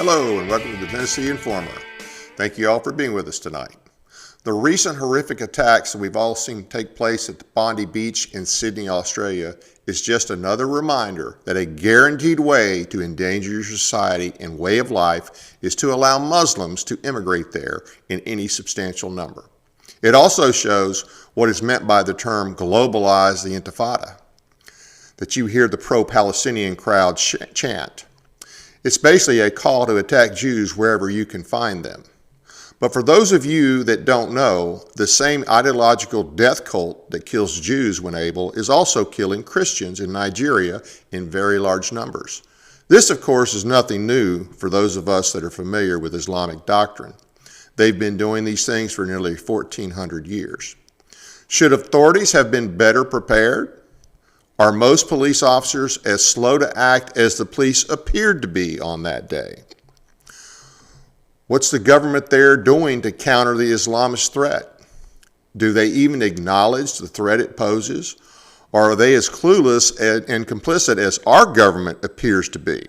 Hello and welcome to the Tennessee Informer. Thank you all for being with us tonight. The recent horrific attacks that we've all seen take place at the Bondi Beach in Sydney, Australia is just another reminder that a guaranteed way to endanger your society and way of life is to allow Muslims to immigrate there in any substantial number. It also shows what is meant by the term globalize the intifada, that you hear the pro-Palestinian crowd chant. It's basically a call to attack Jews wherever you can find them. But for those of you that don't know, the same ideological death cult that kills Jews when able is also killing Christians in Nigeria in very large numbers. This, of course, is nothing new for those of us that are familiar with Islamic doctrine. They've been doing these things for nearly 1,400 years. Should authorities have been better prepared? Are most police officers as slow to act as the police appeared to be on that day? What's the government there doing to counter the Islamist threat? Do they even acknowledge the threat it poses? Or are they as clueless and complicit as our government appears to be?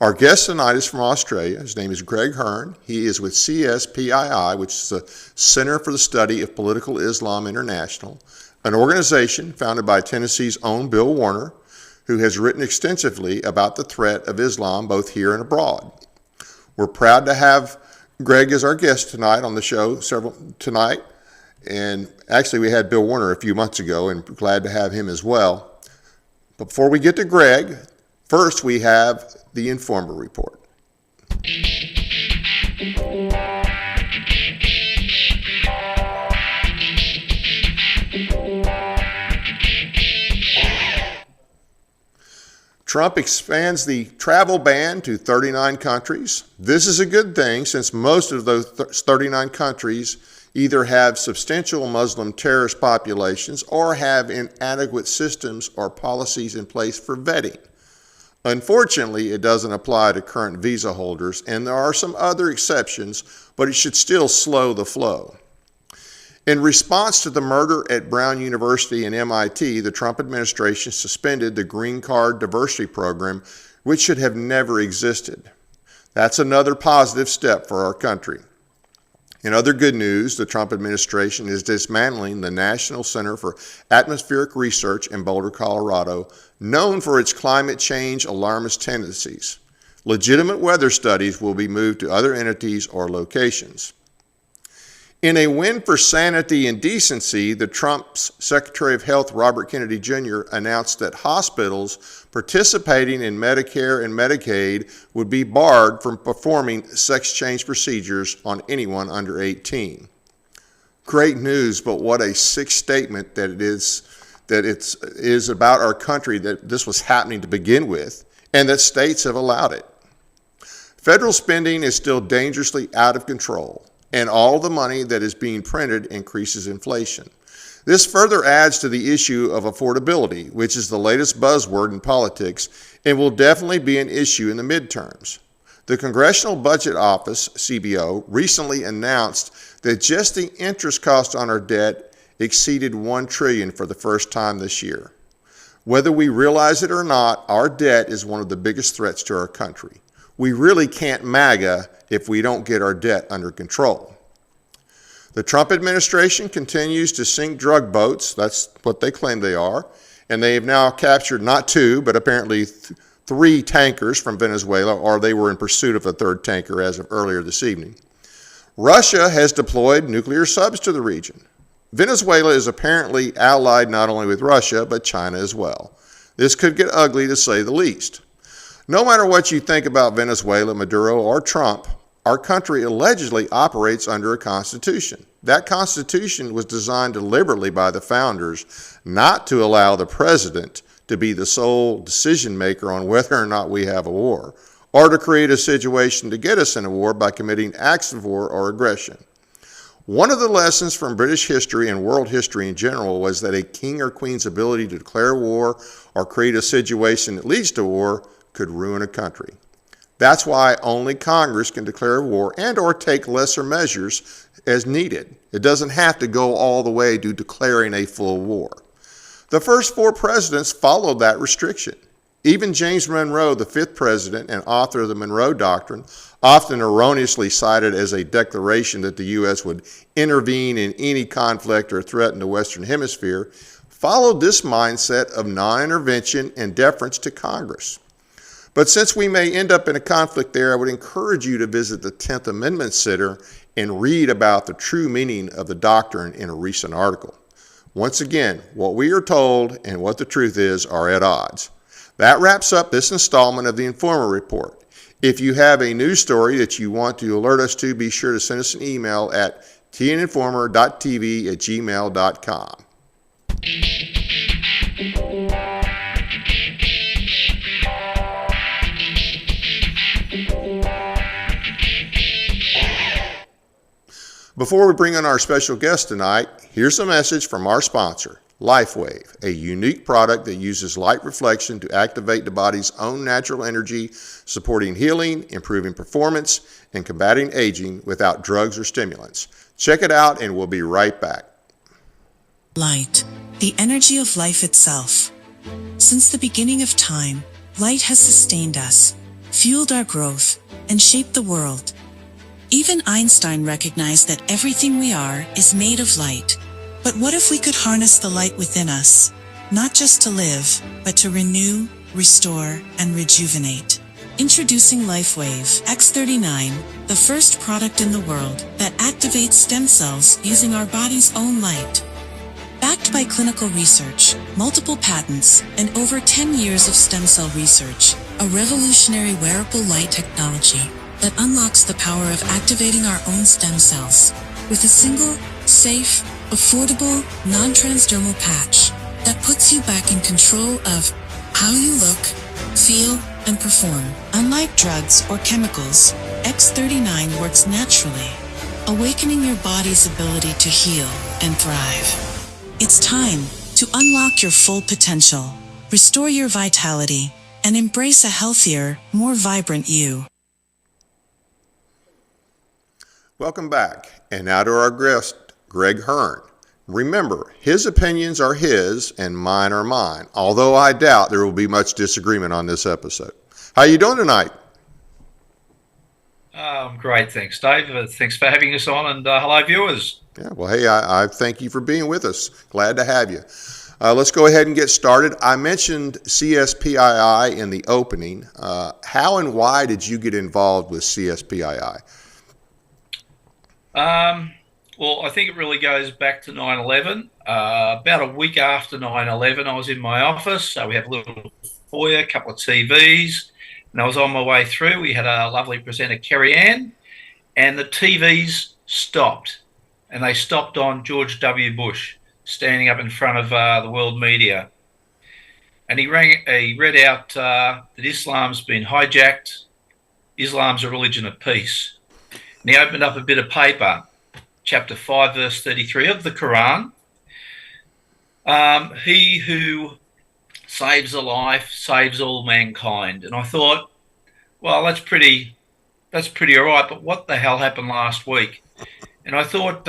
Our guest tonight is from Australia. His name is Greg Hearn. He is with CSPII, which is the Center for the Study of Political Islam International, an organization founded by Tennessee's own Bill Warner, who has written extensively about the threat of Islam both here and abroad. We're proud to have Greg as our guest tonight on the show tonight. And actually, we had Bill Warner a few months ago, and glad to have him as well. But before we get to Greg, first we have the Informer Report. Trump expands the travel ban to 39 countries. This is a good thing since most of those 39 countries either have substantial Muslim terrorist populations or have inadequate systems or policies in place for vetting. Unfortunately, it doesn't apply to current visa holders, and there are some other exceptions, but it should still slow the flow. In response to the murder at Brown University and MIT, the Trump administration suspended the Green Card Diversity Program, which should have never existed. That's another positive step for our country. In other good news, the Trump administration is dismantling the National Center for Atmospheric Research in Boulder, Colorado, known for its climate change alarmist tendencies. Legitimate weather studies will be moved to other entities or locations. In a win for sanity and decency, the Trump's Secretary of Health, Robert Kennedy Jr., announced that hospitals participating in Medicare and Medicaid would be barred from performing sex change procedures on anyone under 18. Great news, but what a sick statement that it is about our country that this was happening to begin with, and that states have allowed it. Federal spending is still dangerously out of control, and all the money that is being printed increases inflation. This further adds to the issue of affordability, which is the latest buzzword in politics and will definitely be an issue in the midterms. The Congressional Budget Office, CBO, recently announced that just the interest cost on our debt exceeded $1 trillion for the first time this year. Whether we realize it or not, our debt is one of the biggest threats to our country. We really can't MAGA if we don't get our debt under control. The Trump administration continues to sink drug boats. That's what they claim they are. And they have now captured not two, but apparently three tankers from Venezuela, or they were in pursuit of a third tanker as of earlier this evening. Russia has deployed nuclear subs to the region. Venezuela is apparently allied not only with Russia, but China as well. This could get ugly to say the least. No matter what you think about Venezuela, Maduro, or Trump, our country allegedly operates under a constitution. That constitution was designed deliberately by the founders not to allow the president to be the sole decision maker on whether or not we have a war, or to create a situation to get us in a war by committing acts of war or aggression. One of the lessons from British history and world history in general was that a king or queen's ability to declare war or create a situation that leads to war could ruin a country. That's why only Congress can declare war and or take lesser measures as needed. It doesn't have to go all the way to declaring a full war. The first four presidents followed that restriction. Even James Monroe, the fifth president and author of the Monroe Doctrine, often erroneously cited as a declaration that the U.S. would intervene in any conflict or threaten the Western Hemisphere, followed this mindset of non-intervention and deference to Congress. But since we may end up in a conflict there, I would encourage you to visit the 10th Amendment Center and read about the true meaning of the doctrine in a recent article. Once again, what we are told and what the truth is are at odds. That wraps up this installment of the Informer Report. If you have a news story that you want to alert us to, be sure to send us an email at tninformer.tv@gmail.com. Before we bring on our special guest tonight, here's a message from our sponsor, LifeWave, a unique product that uses light reflection to activate the body's own natural energy, supporting healing, improving performance, and combating aging without drugs or stimulants. Check it out and we'll be right back. Light, the energy of life itself. Since the beginning of time, light has sustained us, fueled our growth, and shaped the world. Even Einstein recognized that everything we are is made of light. But what if we could harness the light within us, not just to live, but to renew, restore, and rejuvenate? Introducing LifeWave X39, the first product in the world that activates stem cells using our body's own light. Backed by clinical research, multiple patents, and over 10 years of stem cell research, a revolutionary wearable light technology that unlocks the power of activating our own stem cells with a single, safe, affordable, non-transdermal patch that puts you back in control of how you look, feel, and perform. Unlike drugs or chemicals, X39 works naturally, awakening your body's ability to heal and thrive. It's time to unlock your full potential, restore your vitality, and embrace a healthier, more vibrant you. Welcome back. And now to our guest, Greg Hearn. Remember, his opinions are his and mine are mine, although I doubt there will be much disagreement on this episode. How you doing tonight? Great, thanks, Dave. Thanks for having us on, and hello, viewers. Yeah, well, hey, I thank you for being with us. Glad to have you. Let's go ahead and get started. I mentioned CSPII in the opening. How and why did you get involved with CSPII? Well, I think it really goes back to 9/11. About a week after 9/11, I was in my office. So we have a little foyer, a couple of TVs, and I was on my way through. We had a lovely presenter, Kerry Ann, and the TVs stopped. And they stopped on George W. Bush standing up in front of the world media. And he read out that Islam's been hijacked. Islam's a religion of peace. And he opened up a bit of paper, chapter 5, verse 33 of the Quran. He who saves a life saves all mankind. And I thought, well, that's pretty all right, but what the hell happened last week? And I thought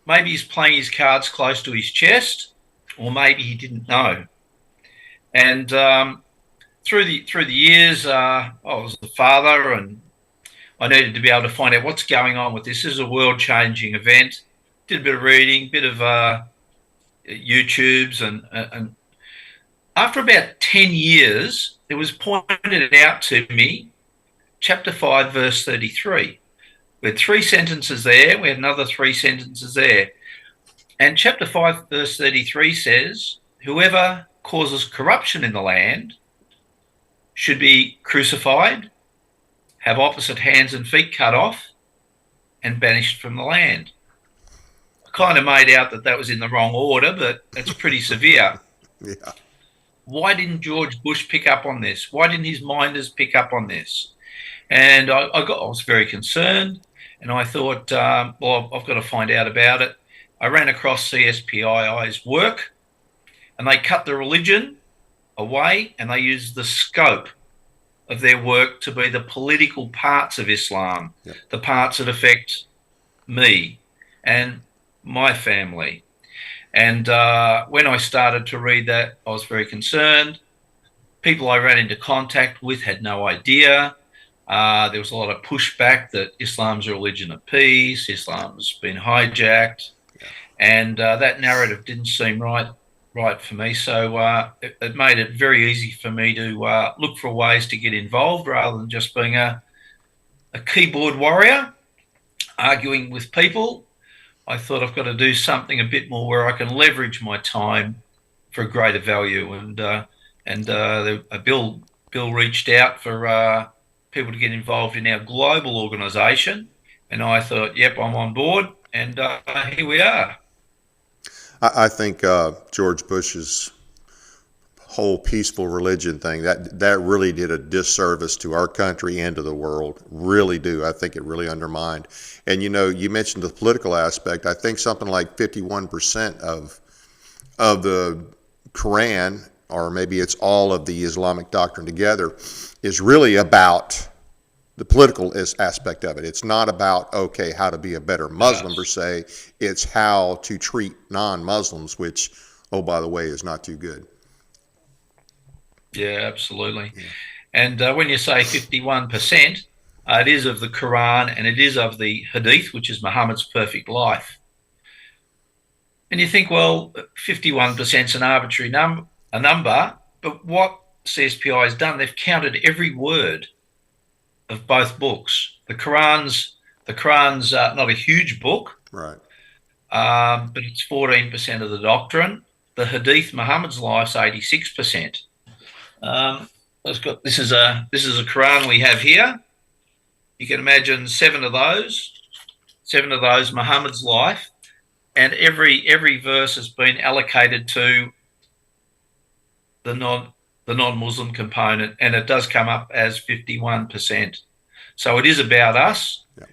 maybe he's playing his cards close to his chest, or maybe he didn't know. And through the years, I was the father, and I needed to be able to find out what's going on with this. This is a world-changing event. Did a bit of reading, bit of YouTubes, and after about 10 years, it was pointed out to me, chapter 5, verse 33. We had 3 sentences there. We had another 3 sentences there. And chapter 5, verse 33 says, whoever causes corruption in the land should be crucified, have opposite hands and feet cut off, and banished from the land. I kind of made out that was in the wrong order, but that's pretty severe. Yeah. Why didn't George Bush pick up on this? Why didn't his minders pick up on this? And I was very concerned, and I thought, well, I've got to find out about it. I ran across CSPII's work, and they cut the religion away, and they used the scope of their work to be the political parts of Islam, yep, the parts that affect me and my family. And when I started to read that, I was very concerned. people I ran into contact with had no idea. There was a lot of pushback that Islam's a religion of peace, Islam's been hijacked, and that narrative didn't seem right for me. So it made it very easy for me to look for ways to get involved rather than just being a keyboard warrior arguing with people. I thought I've got to do something a bit more where I can leverage my time for greater value. And a bill reached out for people to get involved in our global organisation, and I thought, yep, I'm on board, and here we are. I think George Bush's whole peaceful religion thing, that really did a disservice to our country and to the world. Really do. I think it really undermined. And you mentioned the political aspect. I think something like 51% of the Quran, or maybe it's all of the Islamic doctrine together, is really about the political aspect of it. It's not about, okay, how to be a better Muslim per se. It's how to treat non-Muslims, which, oh, by the way, is not too good. Yeah, absolutely. Yeah. And when you say 51%, it is of the Quran and it is of the Hadith, which is Muhammad's perfect life. And you think, well, 51% is an arbitrary number, but what CSPI has done, they've counted every word of both books. The Quran's not a huge book, right? But it's 14% of the doctrine. The Hadith, Muhammad's life's 86%. This is a Quran we have here. You can imagine seven of those, Muhammad's life, and every verse has been allocated to the non-Muslim component, and it does come up as 51%. So it is about us. Yeah.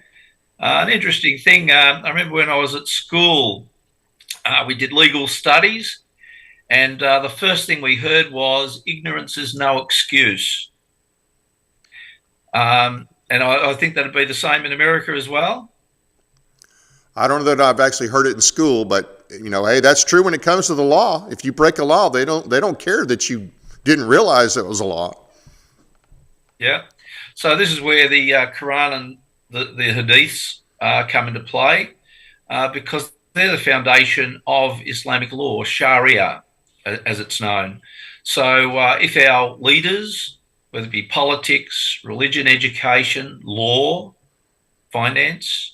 An interesting thing, I remember when I was at school, we did legal studies, and the first thing we heard was ignorance is no excuse. And I think that'd be the same in America as well. I don't know that I've actually heard it in school, but hey, that's true when it comes to the law. If you break a law, they don't care that you didn't realize it was a law. Yeah. So this is where the Quran and the Hadiths come into play, because they're the foundation of Islamic law, Sharia, as it's known. So if our leaders, whether it be politics, religion, education, law, finance,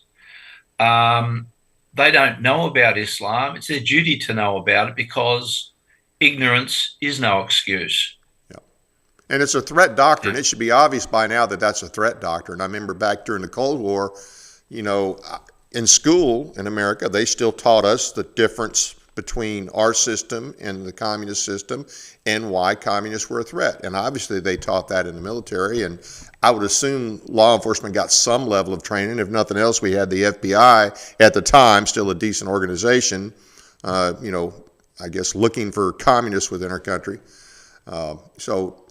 they don't know about Islam, it's their duty to know about it, because ignorance is no excuse. Yeah. And it's a threat doctrine. Yeah. It should be obvious by now that that's a threat doctrine. I remember back during the Cold War, in school in America, they still taught us the difference between our system and the communist system and why communists were a threat. And obviously they taught that in the military, and I would assume law enforcement got some level of training. If nothing else, we had the FBI at the time, still a decent organization, I guess looking for communists within our country. So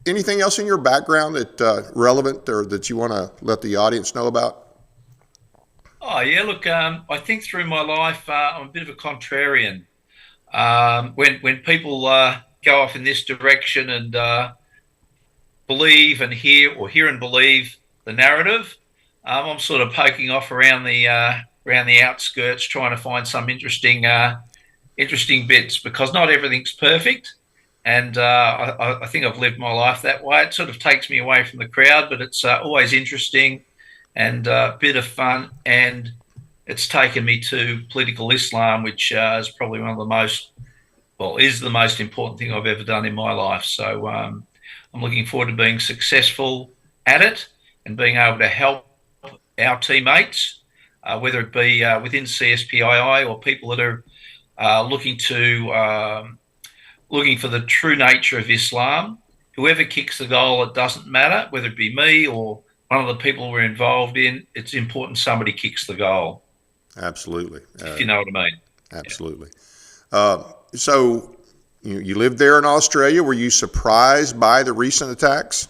anything else in your background that relevant or that you want to let the audience know about? Oh, yeah, look, I think through my life, I'm a bit of a contrarian. When people go off in this direction and believe and hear and believe the narrative, I'm sort of poking off around the outskirts, trying to find some interesting bits, because not everything's perfect. And I think I've lived my life that way. It sort of takes me away from the crowd, but it's always interesting and a bit of fun, and it's taken me to political Islam, which is probably is the most important thing I've ever done in my life. So I'm looking forward to being successful at it and being able to help our teammates, whether it be within CSPII or people that are looking for the true nature of Islam. Whoever kicks the goal, it doesn't matter, whether it be me or one of the people we're involved in, it's important somebody kicks the goal. Absolutely. If you know what I mean. Absolutely. Yeah. So you lived there in Australia. Were you surprised by the recent attacks?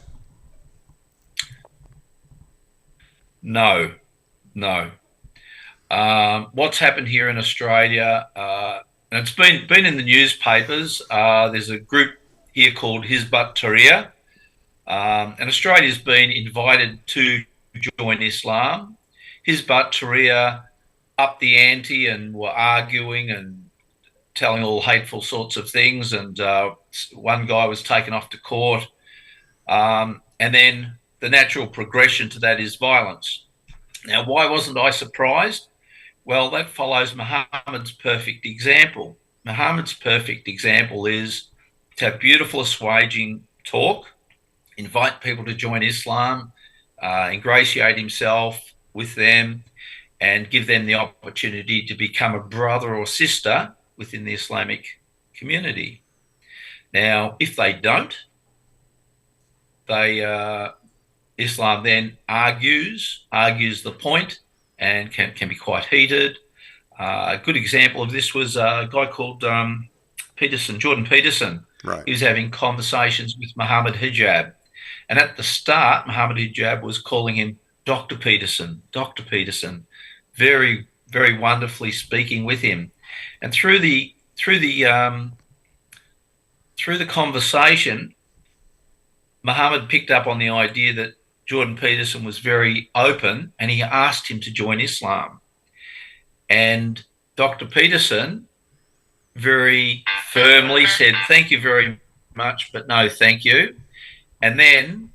No. What's happened here in Australia, and it's been in the newspapers, there's a group here called Hizbut Tahrir. And Australia's been invited to join Islam. Hizbut Tahrir upped the ante and were arguing and telling all hateful sorts of things. And one guy was taken off to court. And then the natural progression to that is violence. Now, why wasn't I surprised? Well, that follows Muhammad's perfect example. Muhammad's perfect example is to have beautiful, assuaging talk, invite people to join Islam, ingratiate himself with them, and give them the opportunity to become a brother or sister within the Islamic community. Now, if they don't, Islam then argues the point and can be quite heated. A good example of this was a guy called Jordan Peterson. Right. He was having conversations with Muhammad Hijab. And at the start, Muhammad Hijab was calling him Dr. Peterson, very, very wonderfully speaking with him. And through the conversation, Muhammad picked up on the idea that Jordan Peterson was very open, and he asked him to join Islam. And Dr. Peterson very firmly said, "Thank you very much, but no thank you." And then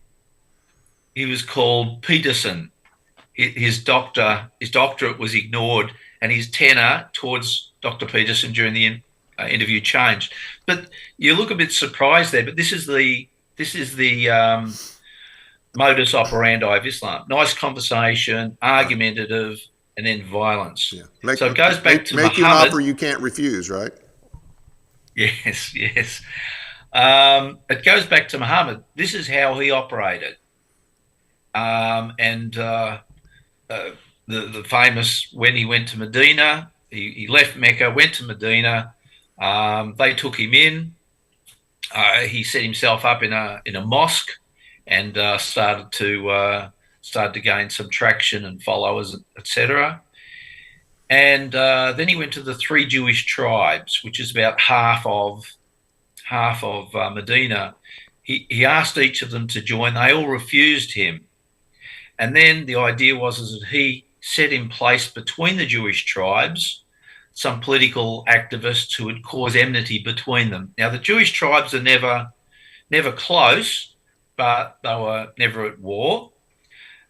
he was called Peterson. His doctorate was ignored, and his tenor towards Dr. Peterson during the interview changed. But you look a bit surprised there, but this is the modus operandi of Islam. Nice conversation, argumentative, and then violence. Yeah. So it goes back to Make Muhammad. you an offer you can't refuse, right? Yes. It goes back to Muhammad. This is how he operated. The famous, when he went to Medina, he left Mecca, went to Medina. They took him in. He set himself up in a mosque and started to gain some traction and followers, etc. And then he went to the 3 Jewish tribes, which is about half of Medina. He asked each of them to join. They all refused him. And then the idea was that he set in place between the Jewish tribes some political activists who would cause enmity between them. Now, the Jewish tribes are never close, but they were never at war.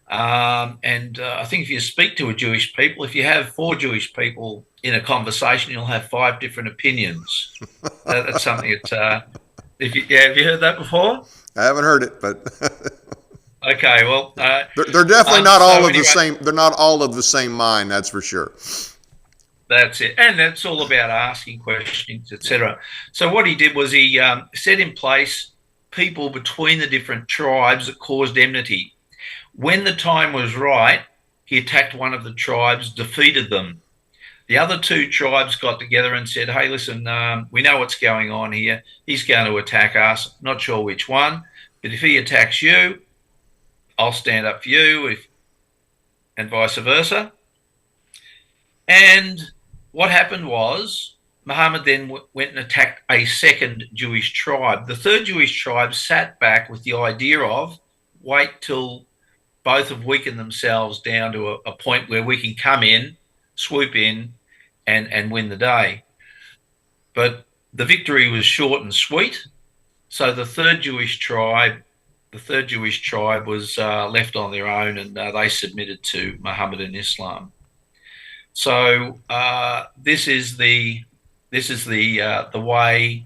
I think if you speak to a Jewish people, if you have 4 Jewish people in a conversation, you'll have 5 different opinions. That's something that, have you heard that before? I haven't heard it, but okay. Well, they're definitely not all of the same. They're not all of the same mind. That's for sure. That's it, and that's all about asking questions, etc. So what he did was he set in place people between the different tribes that caused enmity. When the time was right, he attacked one of the tribes, defeated them. The other 2 tribes got together and said, "Hey, listen, we know what's going on here. He's going to attack us. Not sure which one, but if he attacks you, I'll stand up for you," and vice versa. And what happened was Muhammad then went and attacked a second Jewish tribe. The 3rd Jewish tribe sat back with the idea of, wait till both have weakened themselves down to a point where we can come in, swoop in, and win the day. But the victory was short and sweet. So the 3rd Jewish tribe was left on their own, and they submitted to Muhammadan Islam. So this is the way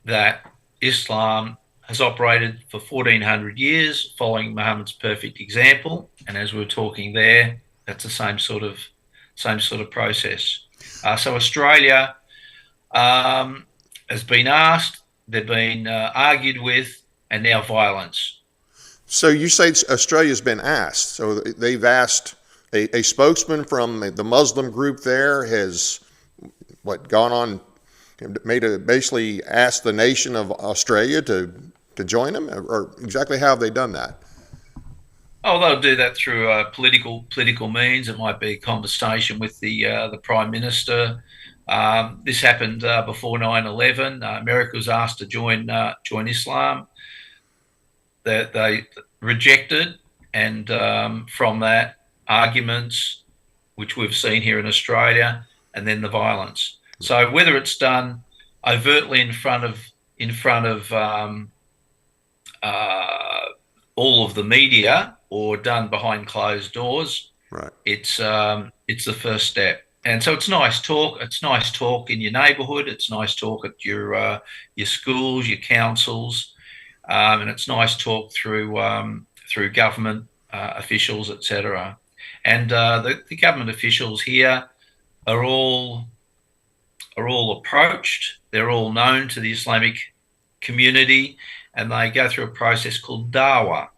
that Islam has operated for 1400 years, following Muhammad's perfect example. And as we were talking there, that's the same sort of process. So Australia has been asked, they've been argued with, and now violence. So you say Australia's been asked. So they've asked a spokesman from the Muslim group there has gone on, basically asked the nation of Australia to join them, or exactly how have they done that? Oh, they'll do that through political means. It might be a conversation with the Prime Minister. This happened before 9/11. America was asked to join Islam. They rejected, and from that, arguments, which we've seen here in Australia, and then the violence. So whether it's done overtly in front of all of the media or done behind closed doors, Right. it's the first step. And so it's nice talk. It's nice talk in your neighbourhood. It's nice talk at your schools, your councils, and it's nice talk through government officials, etc. And the government officials here are all approached. They're all known to the Islamic community, and they go through a process called dawah.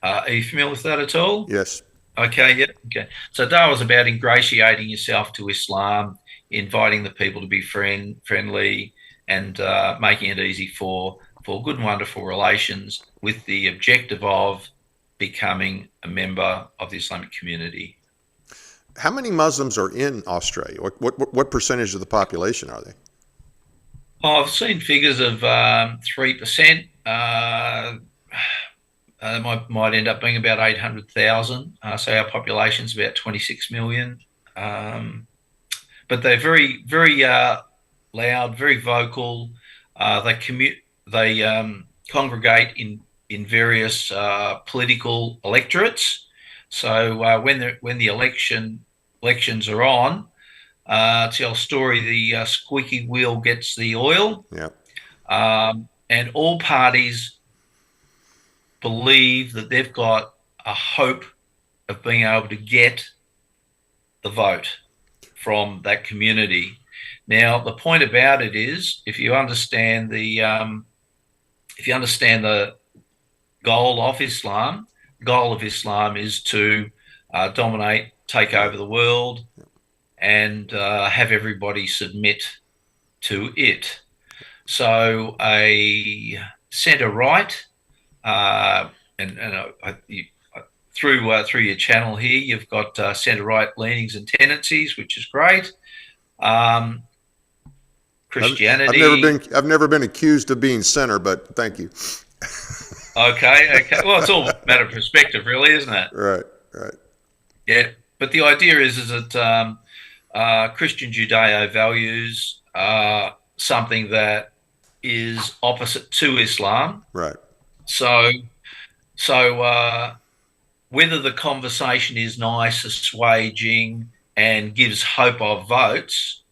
Are you familiar with that at all? Yes. Okay, yeah, okay. So dawah is about ingratiating yourself to Islam, inviting the people to be friendly, and making it easy for good and wonderful relations, with the objective of becoming a member of the Islamic community. How many Muslims are in Australia? What percentage of the population are they? I've seen figures of 3%. Might end up being about 800,000. So our population's about 26 million. But they're very, very loud, very vocal. They congregate in various political electorates. So when the elections are on, it's the old story: the squeaky wheel gets the oil. Yeah. And all parties believe that they've got a hope of being able to get the vote from that community. Now, the point about it is, if you understand the goal of Islam, the goal of Islam is to dominate, take over the world, and have everybody submit to it. So a centre-right, through your channel here, you've got centre-right leanings and tendencies, which is great. Christianity. I've never been accused of being centre, but thank you. Okay. Well, it's all a matter of perspective, really, isn't it? Right. Yeah, but the idea is that Christian Judeo values are something that is opposite to Islam. Right. So whether the conversation is nice, assuaging, and gives hope of votes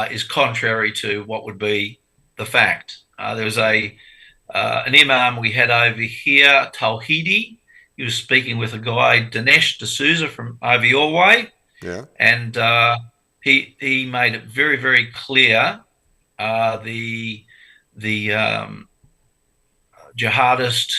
is contrary to what would be the fact. There was an imam we had over here, Tawhidi. He was speaking with a guy, Dinesh D'Souza, from over your way. Yeah. And he made it very, very clear the jihadist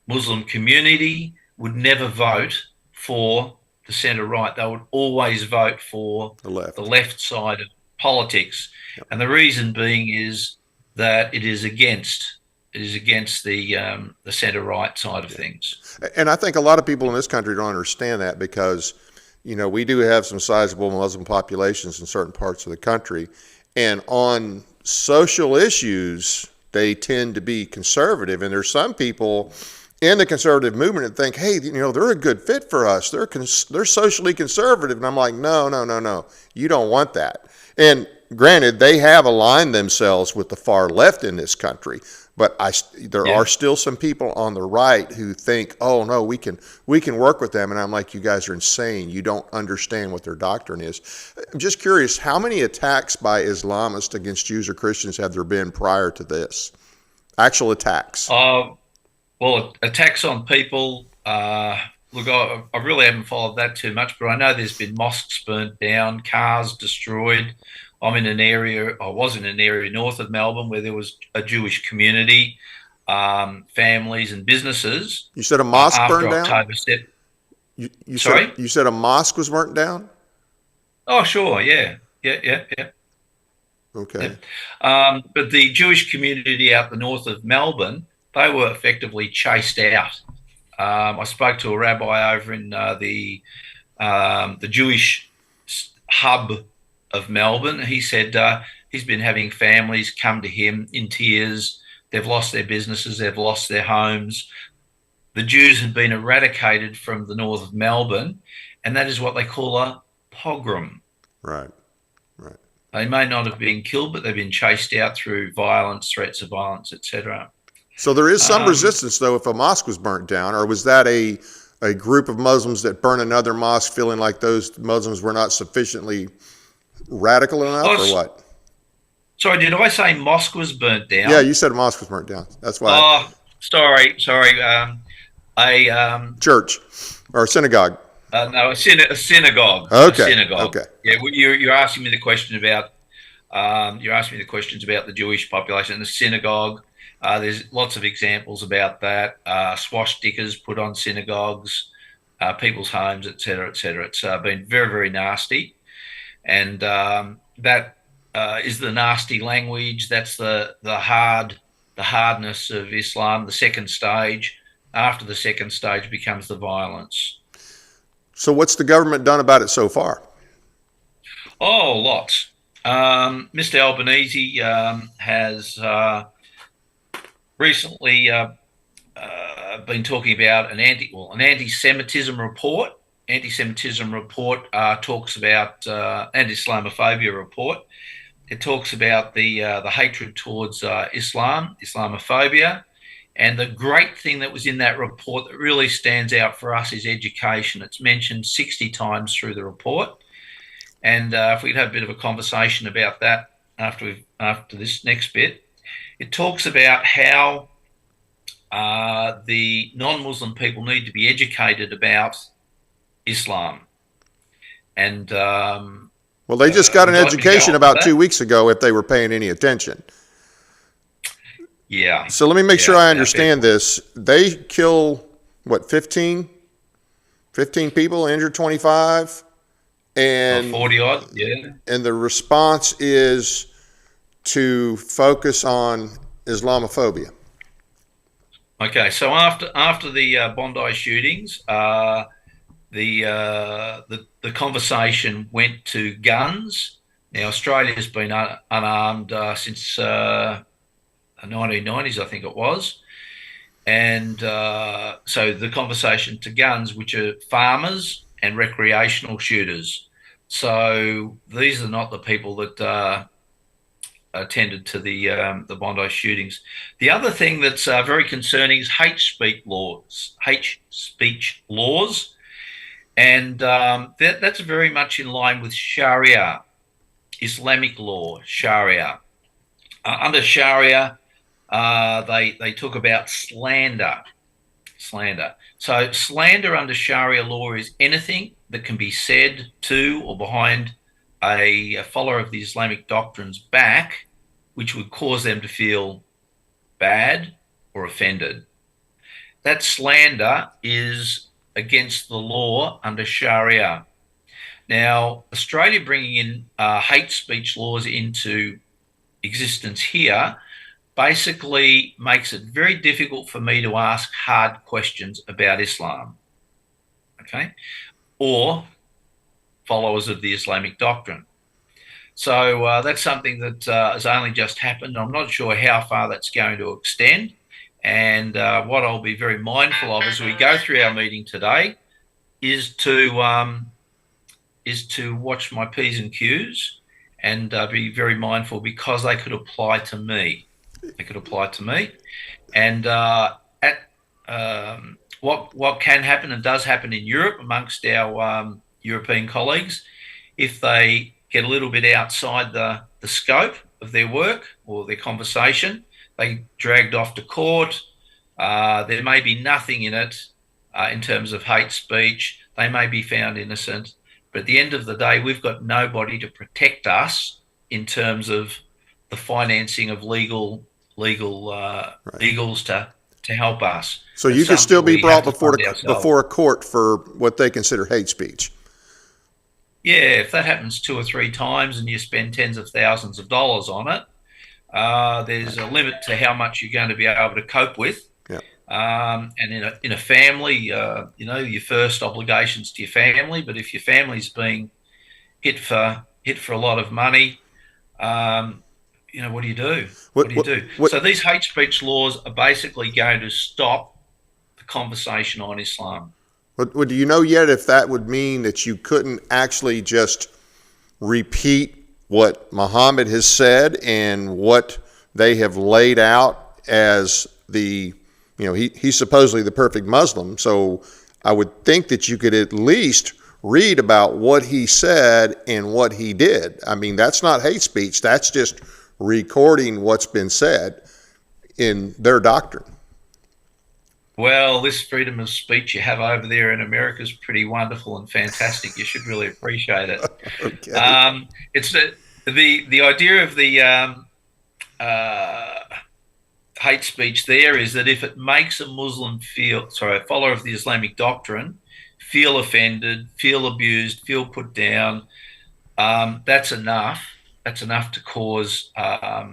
Muslim community would never vote for the centre-right. They would always vote for the left side of politics. Yep. And the reason being is that it is against the centre-right side of things. And I think a lot of people in this country don't understand that, because, you know, we do have some sizable Muslim populations in certain parts of the country, and on social issues, they tend to be conservative. And there's some people in the conservative movement that think, hey, you know, they're a good fit for us. They're socially conservative. And I'm like, no. You don't want that. And granted, they have aligned themselves with the far left in this country. But there are still some people on the right who think, oh no, we can work with them, and I'm like, you guys are insane. You don't understand what their doctrine is. I'm just curious, how many attacks by Islamists against Jews or Christians have there been prior to this? Actual attacks? Well, attacks on people. Look, I really haven't followed that too much, but I know there's been mosques burnt down, cars destroyed. I was in an area north of Melbourne where there was a Jewish community, families and businesses. You said a mosque burned down? October Sorry? You said a mosque was burnt down? Oh, sure, yeah. Okay. Yeah. But the Jewish community out the north of Melbourne, they were effectively chased out. I spoke to a rabbi over in the Jewish hub of Melbourne. He said he's been having families come to him in tears. They've lost their businesses. They've lost their homes. The Jews have been eradicated from the north of Melbourne, and that is what they call a pogrom. Right. Right. They may not have been killed, but they've been chased out through violence, threats of violence, etc. So there is some resistance, though, if a mosque was burnt down, or was that a group of Muslims that burn another mosque feeling like those Muslims were not sufficiently radical enough, or what? Sorry, did I say mosque was burnt down? Yeah, you said a mosque was burnt down. That's why. Oh, sorry. Church or synagogue. No, a synagogue. Okay. A synagogue. Okay. Yeah, you're asking me the question about. You're asking me the questions about the Jewish population in the synagogue. There's lots of examples about that. Swastikas put on synagogues, people's homes, etc., etc. It's been very, very nasty, and that is the nasty language. That's the hardness of Islam. The second stage. After the second stage becomes the violence. So what's the government done about it so far? Oh, lots. Mr. Albanese has recently been talking about an anti-Semitism report. Anti-Semitism report talks about anti-Islamophobia report. It talks about the hatred towards Islam, Islamophobia. And the great thing that was in that report that really stands out for us is education. It's mentioned 60 times through the report. And if we could have a bit of a conversation about that after this next bit. It talks about how the non-Muslim people need to be educated about Islam. And well, they just got an education about 2 weeks ago, if they were paying any attention. Yeah. So let me make sure I understand this. They kill, what, 15 people, injured 25? And 40 odd, yeah. And the response is to focus on Islamophobia. Okay, so after the Bondi shootings, the conversation went to guns. Now, Australia's been unarmed since 1990s, I think it was. And so the conversation to guns, which are farmers and recreational shooters. So these are not the people that attended to the Bondi shootings. The other thing that's very concerning is hate speech laws. And that's very much in line with Sharia, Islamic law, Sharia. Under Sharia, they talk about slander. So slander under Sharia law is anything that can be said to or behind a follower of the Islamic doctrine's back, which would cause them to feel bad or offended. That slander is against the law under Sharia. Now, Australia bringing in hate speech laws into existence here basically makes it very difficult for me to ask hard questions about Islam, okay, or followers of the Islamic doctrine. So that's something that has only just happened. I'm not sure how far that's going to extend. And what I'll be very mindful of as we go through our meeting today is to watch my P's and Q's and be very mindful, because they could apply to me. And what can happen and does happen in Europe amongst our European colleagues, if they get a little bit outside the scope of their work or their conversation, they dragged off to court. There may be nothing in it in terms of hate speech. They may be found innocent. But at the end of the day, we've got nobody to protect us in terms of the financing of legal legals to help us. So you could still be brought before a court for what they consider hate speech. Yeah, if that happens 2 or 3 times and you spend tens of thousands of dollars on it, there's a limit to how much you're going to be able to cope with. Yeah. And in a family, your first obligation's to your family. But if your family's being hit for hit for a lot of money. What do you do? What What, do you what, do? what, So these hate speech laws are basically going to stop the conversation on Islam. do you know yet if that would mean that you couldn't actually just repeat what Muhammad has said and what they have laid out as he's supposedly the perfect Muslim. So I would think that you could at least read about what he said and what he did. I mean, that's not hate speech. That's just recording what's been said in their doctrine. Well, this freedom of speech you have over there in America is pretty wonderful and fantastic. You should really appreciate it. Okay. It's the idea of the hate speech there is that if it makes a a follower of the Islamic doctrine, feel offended, feel abused, feel put down, that's enough. That's enough to cause a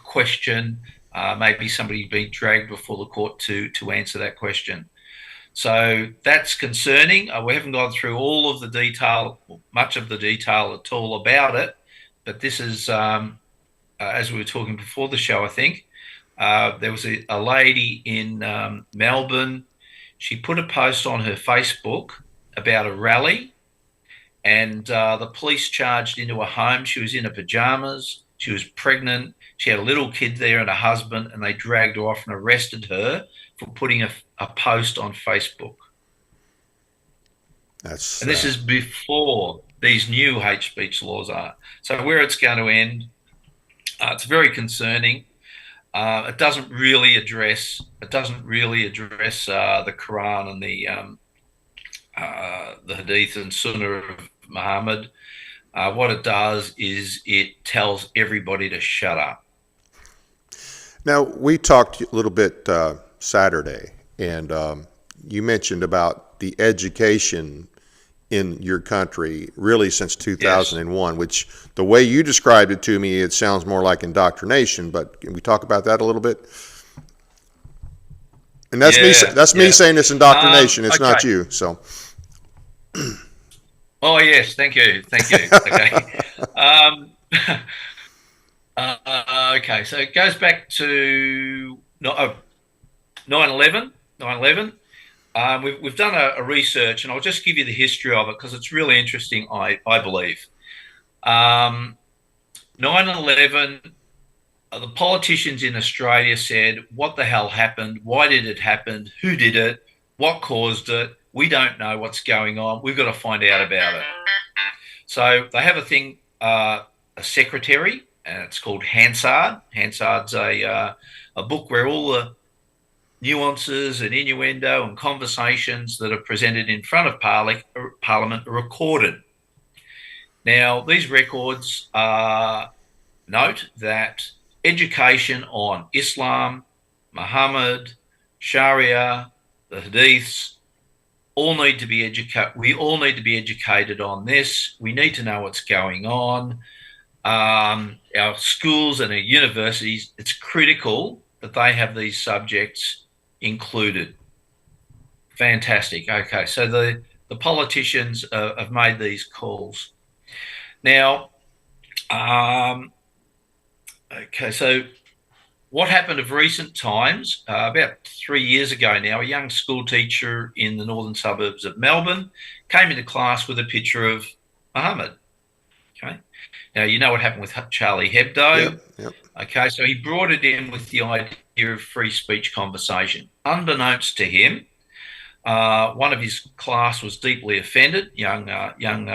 question. Maybe somebody being dragged before the court to answer that question. So that's concerning. We haven't gone through all of the detail, much of the detail at all about it, but this is, as we were talking before the show, I think, there was a lady in Melbourne. She put a post on her Facebook about a rally, and the police charged into her home. She was in her pajamas. She was pregnant. She had a little kid there and a husband, and they dragged her off and arrested her for putting a post on Facebook. And this is before these new hate speech laws are. So where it's going to end, it's very concerning. It doesn't really address the Quran and the Hadith and Sunnah of Muhammad. What it does is it tells everybody to shut up. Now, we talked a little bit Saturday, and you mentioned about the education in your country really since 2001, yes. Which the way you described it to me, it sounds more like indoctrination, but can we talk about that a little bit? And that's me saying it's indoctrination. It's not you. So. Oh, yes. Thank you. Okay. Okay. So it goes back to 9/11. We've done a research, and I'll just give you the history of it because it's really interesting, I believe. 9/11, the politicians in Australia said, what the hell happened? Why did it happen? Who did it? What caused it? We don't know what's going on. We've got to find out about it. So they have a thing, a secretary, and it's called Hansard. Hansard's a book where all the nuances and innuendo and conversations that are presented in front of Parliament are recorded. Now, these records note that education on Islam, Muhammad, Sharia, the Hadiths, all need to be educated. We all need to be educated on this. We need to know what's going on. Our schools and our universities, it's critical that they have these subjects included. Fantastic. Okay, so the politicians have made these calls. Now, okay, so what happened of recent times, about 3 years ago now, a young school teacher in the northern suburbs of Melbourne came into class with a picture of Muhammad. Okay. Now, you know what happened with Charlie Hebdo. Yep. Okay, so he brought it in with the idea of free speech conversation. Unbeknownst to him, one of his class was deeply offended, young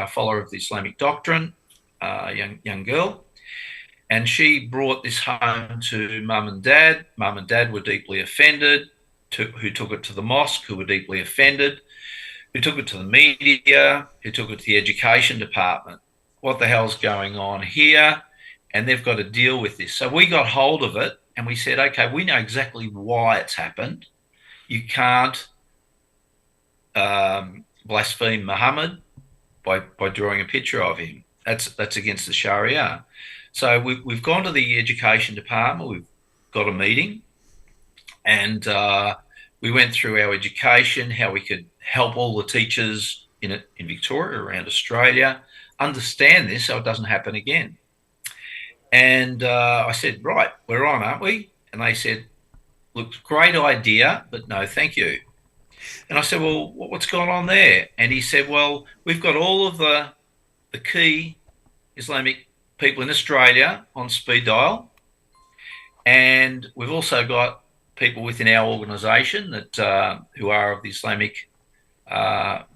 follower of the Islamic doctrine, young girl. And she brought this home to mum and dad. Mum and dad were deeply offended, who took it to the mosque, who were deeply offended, who took it to the media, who took it to the education department. What the hell's going on here? And they've got to deal with this. So we got hold of it and we said, okay, we know exactly why it's happened. You can't blaspheme Muhammad by drawing a picture of him. That's against the Sharia. So we've gone to the education department. We've got a meeting, and we went through our education, how we could help all the teachers in Victoria, around Australia, understand this so it doesn't happen again. And I said, right, we're on, aren't we? And they said, look, great idea, but no, thank you. And I said, well, what's going on there? And he said, well, we've got all of the key Islamic people in Australia on speed dial. And we've also got people within our organisation that who are of the Islamic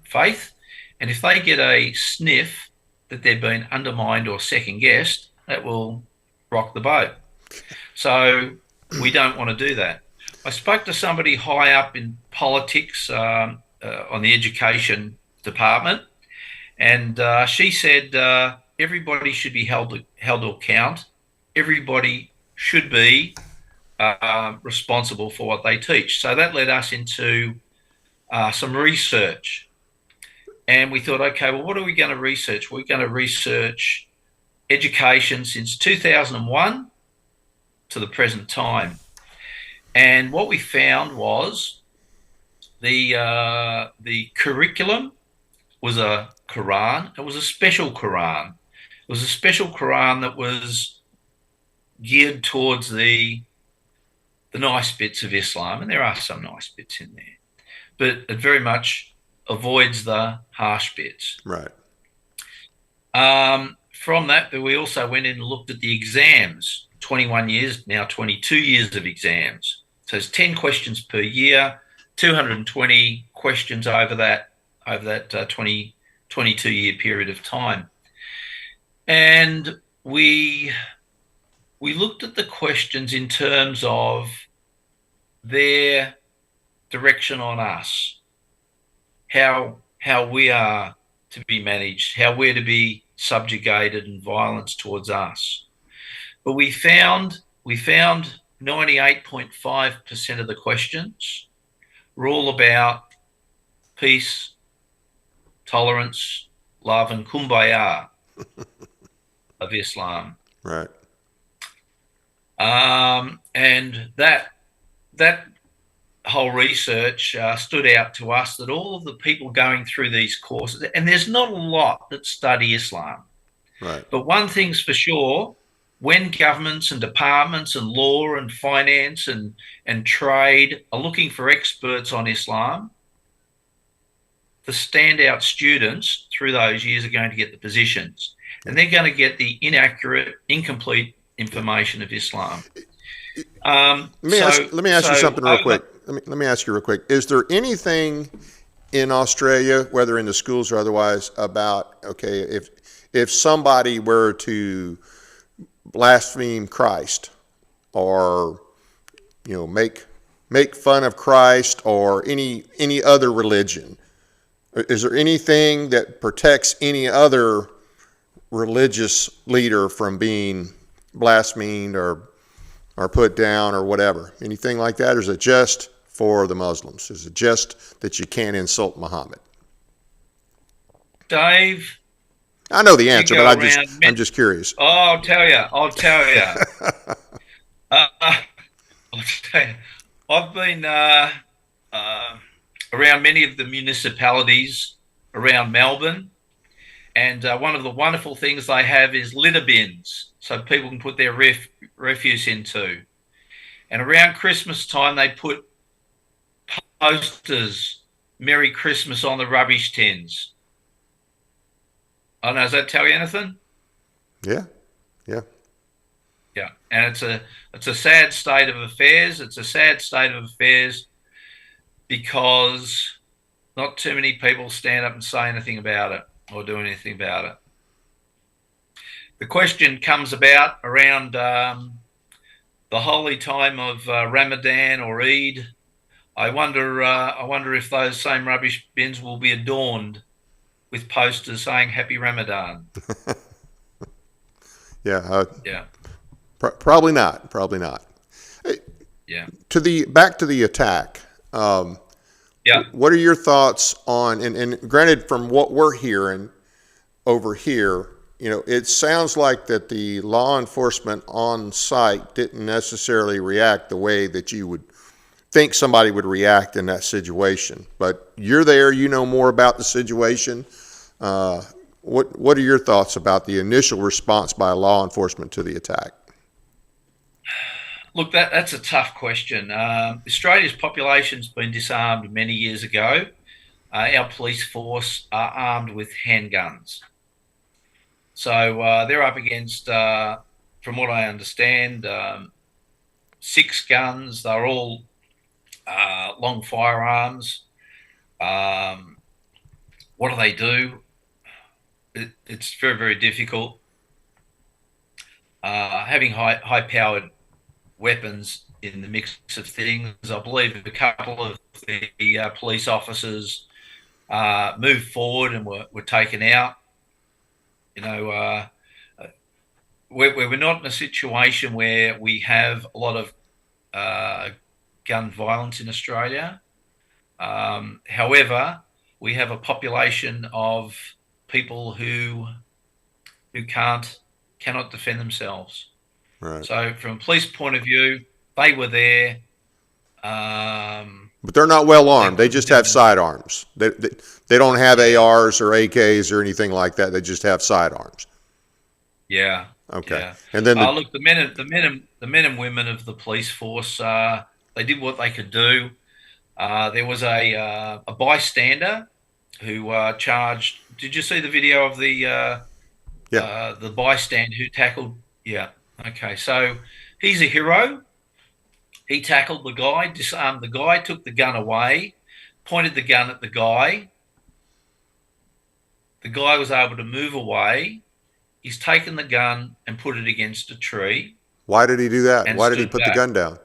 faith. And if they get a sniff that they've been undermined or second guessed, that will rock the boat. So we don't want to do that. I spoke to somebody high up in politics on the education department, and she said everybody should be held to account. Everybody should be responsible for what they teach. So that led us into some research. And we thought, okay, well, what are we going to research? We're going to research education since 2001 to the present time. And what we found was the curriculum was a Quran. It was a special Quran. It was a special Quran that was geared towards the nice bits of Islam, and there are some nice bits in there, but it very much avoids the harsh bits. Right. From that, we also went in and looked at the exams. 21 years, now 22 years of exams. So it's 10 questions per year, 220 questions over that 22-year period of time. And we looked at the questions in terms of their direction on us, how we are to be managed, how we're to be subjugated and violence towards us. But we found 98.5% of the questions were all about peace, tolerance, love, and kumbaya of Islam. Right. And that whole research stood out to us, that all of the people going through these courses, and there's not a lot that study Islam. Right. But one thing's for sure, when governments and departments and law and finance and trade are looking for experts on Islam, the standout students through those years are going to get the positions, and they're going to get the inaccurate, incomplete information of Islam. Let me ask you something real quick. Let me ask you real quick. Is there anything in Australia, whether in the schools or otherwise, about, okay, if somebody were to blaspheme Christ, or make fun of Christ or any other religion, is there anything that protects any other religious leader from being blasphemed or put down or whatever? Anything like that? Or is it just for the Muslims? Is it just that you can't insult Muhammad? Dave, I know the answer, but I'm just curious. Oh, I'll tell you. I'll tell you. I've been around many of the municipalities around Melbourne, and one of the wonderful things they have is litter bins, so people can put their refuse into. And around Christmas time, they put posters, Merry Christmas, on the rubbish tins. I don't know, does that tell you anything? Yeah. Yeah, and it's a sad state of affairs. It's a sad state of affairs because not too many people stand up and say anything about it or do anything about it. The question comes about around the holy time of Ramadan or Eid. I wonder if those same rubbish bins will be adorned with posters saying Happy Ramadan. Yeah. Yeah. Probably not. Yeah. Back to the attack. Yeah. What are your thoughts on, and granted, from what we're hearing over here, it sounds like that the law enforcement on site didn't necessarily react the way that you would think somebody would react in that situation. But you're there, you know more about the situation. What are your thoughts about the initial response by law enforcement to the attack? Look, that's a tough question. Australia's population's been disarmed many years ago. Our police force are armed with handguns. So they're up against, from what I understand, 6 guns. They're all long firearms. What do they do? It's very, very difficult. Having high-powered weapons in the mix of things, I believe a couple of the police officers moved forward and were taken out. You know, we're not in a situation where we have a lot of gun violence in Australia. However, we have a population of people who cannot defend themselves. Right. So from a police point of view, they were there. But they're not well armed. They just have sidearms. They don't have ARs or AKs or anything like that. They just have sidearms. Yeah. Okay. Yeah. And then look, the men and women of the police force, they did what they could do. There was a bystander who charged. Did you see the video of the bystander who tackled? Yeah. Okay. So he's a hero. He tackled the guy, disarmed the guy, took the gun away, pointed the gun at the guy. The guy was able to move away. He's taken the gun and put it against a tree. why did he do that? Why did he put the gun down?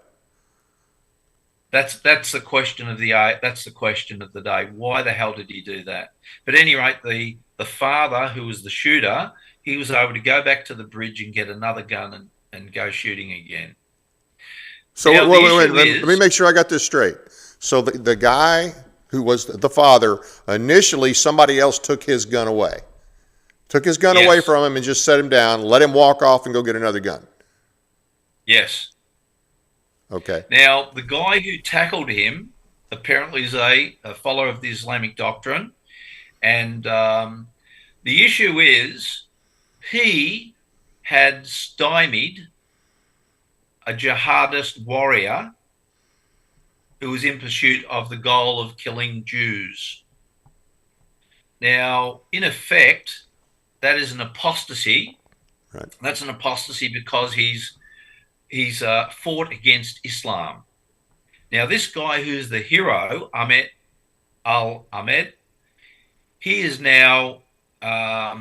That's the question of the day. Why the hell did he do that? But at any rate, the father, who was the shooter, he was able to go back to the bridge and get another gun and go shooting again. So Now, wait, let me make sure I got this straight. So the guy who was the father, initially somebody else took his gun away. Took his gun away from him and just set him down, let him walk off and go get another gun. Yes. Okay. Now, the guy who tackled him apparently is a follower of the Islamic doctrine. And the issue is he had stymied a jihadist warrior who was in pursuit of the goal of killing Jews. Now, in effect, that is an apostasy. Right. That's an apostasy because he's fought against Islam. Now, this guy who's the hero, Ahmed Al-Ahmed, he is now at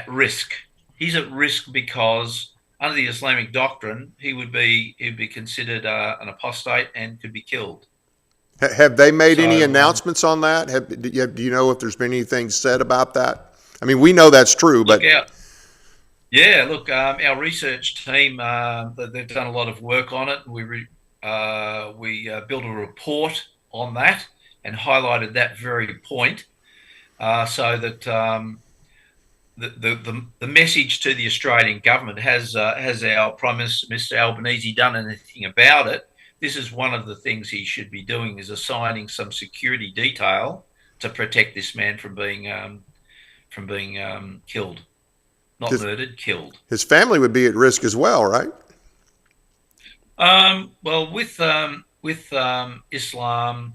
risk. He's at risk because under the Islamic doctrine, he would be considered an apostate and could be killed. Have they made any announcements on that? Do you know if there's been anything said about that? I mean, we know that's true, but our research team, they've done a lot of work on it. We built a report on that and highlighted that very point, so that the message to the Australian government has our Prime Minister, Mr. Albanese, done anything about it? This is one of the things he should be doing, is assigning some security detail to protect this man from being killed. Not murdered, killed. His family would be at risk as well, right? Well, with Islam,